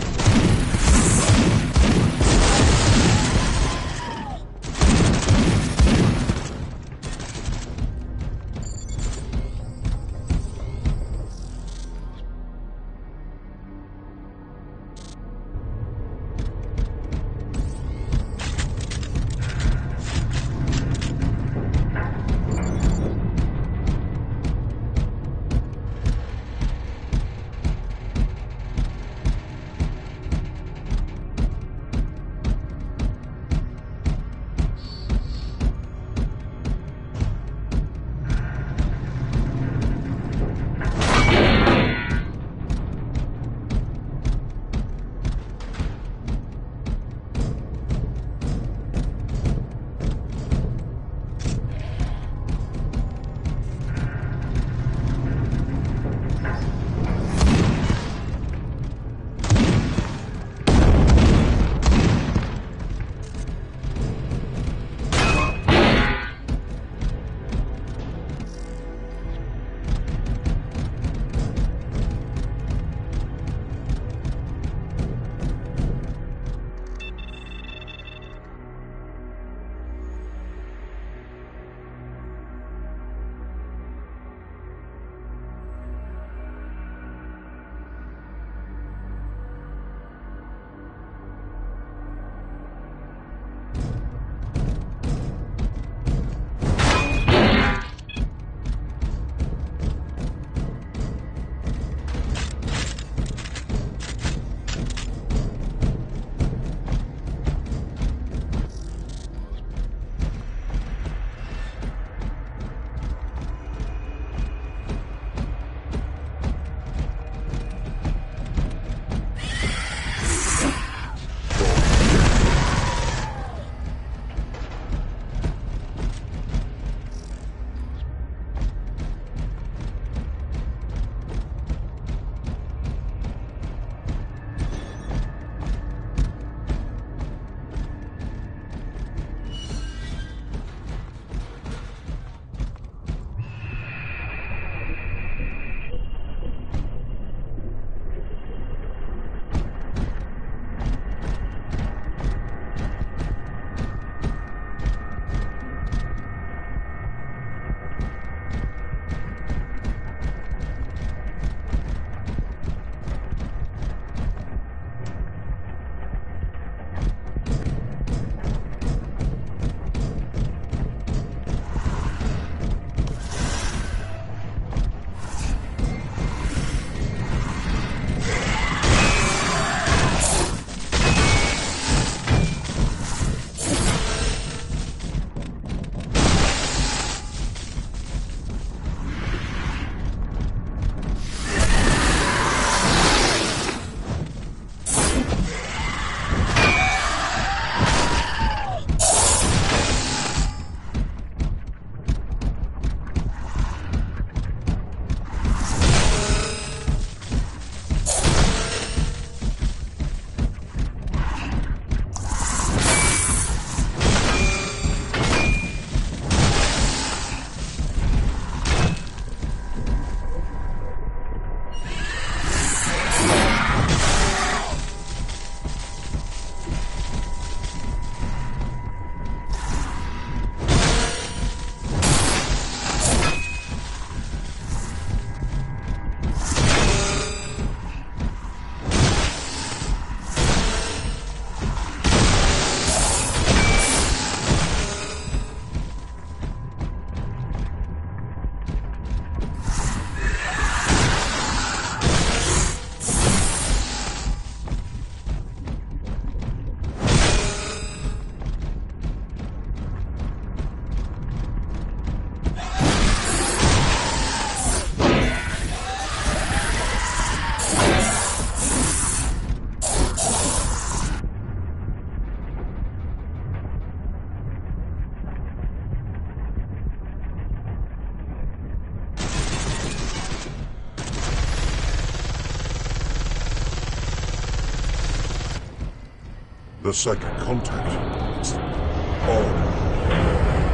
The psychic contact. It's odd.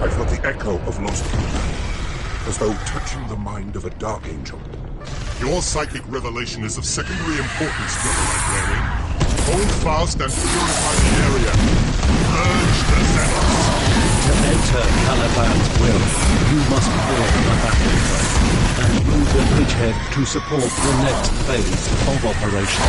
I felt the echo of lost Caliban, as though touching the mind of a Dark Angel. Your psychic revelation is of secondary importance, Brother Librarian. Hold fast and purify the area. Purge the zealots. To enter Caliban's will, you must clear the battlefield and move the bridgehead to support the next phase of operation.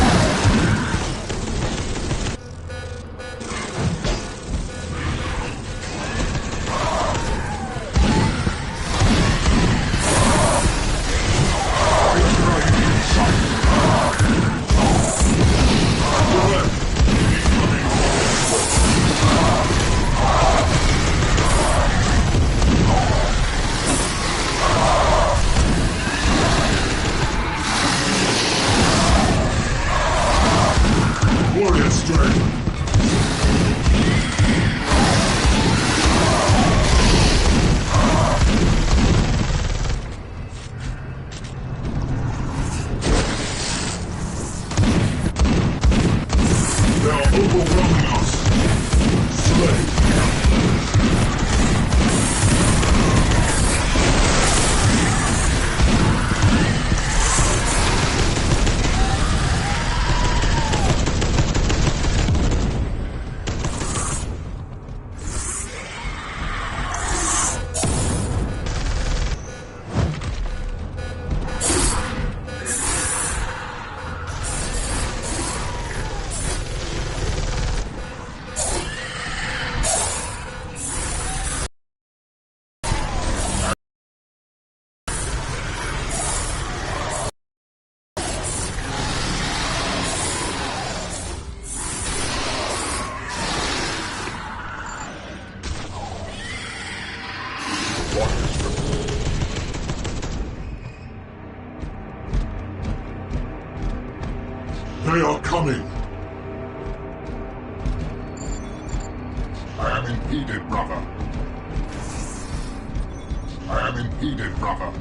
They are coming! I am impeded, brother. I am impeded, brother.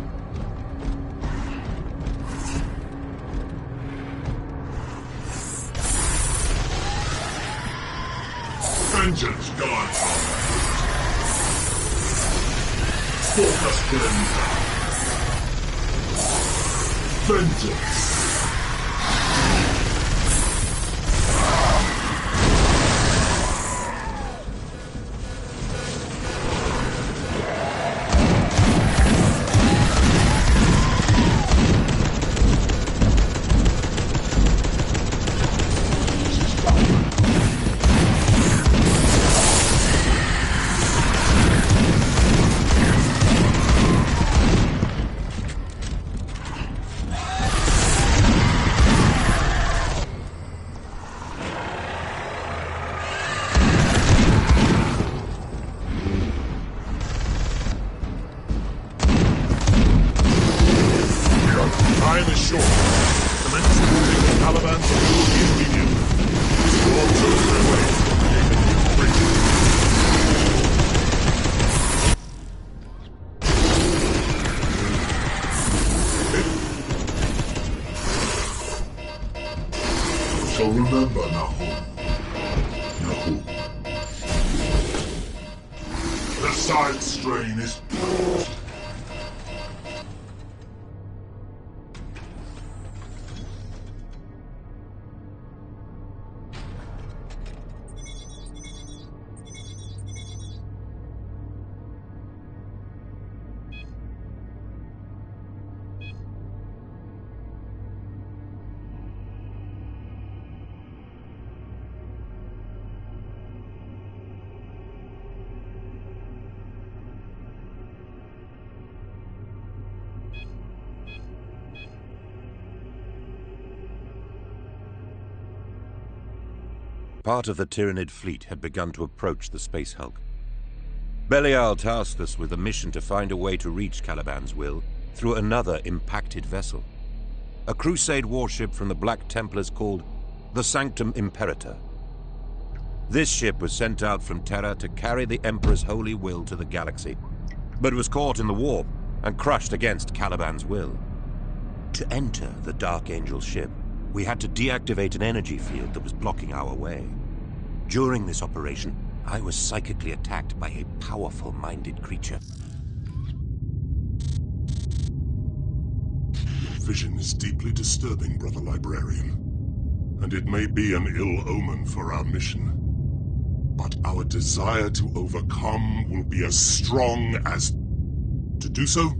Vengeance, God! Stalk us, Grim! Vengeance! Time is short. Commence moving the Caliban's will be immediate. Your chosen way to create a new So remember, Nahum. Nahum. The side strain is purged. Part of the Tyranid fleet had begun to approach the space hulk. Belial tasked us with a mission to find a way to reach Caliban's will through another impacted vessel. A Crusade warship from the Black Templars called the Sanctum Imperator. This ship was sent out from Terra to carry the Emperor's holy will to the galaxy, but was caught in the warp and crushed against Caliban's will. To enter the Dark Angel ship, we had to deactivate an energy field that was blocking our way. During this operation, I was psychically attacked by a powerful-minded creature. Your vision is deeply disturbing, Brother Librarian. And it may be an ill omen for our mission. But our desire to overcome will be as strong as... To do so,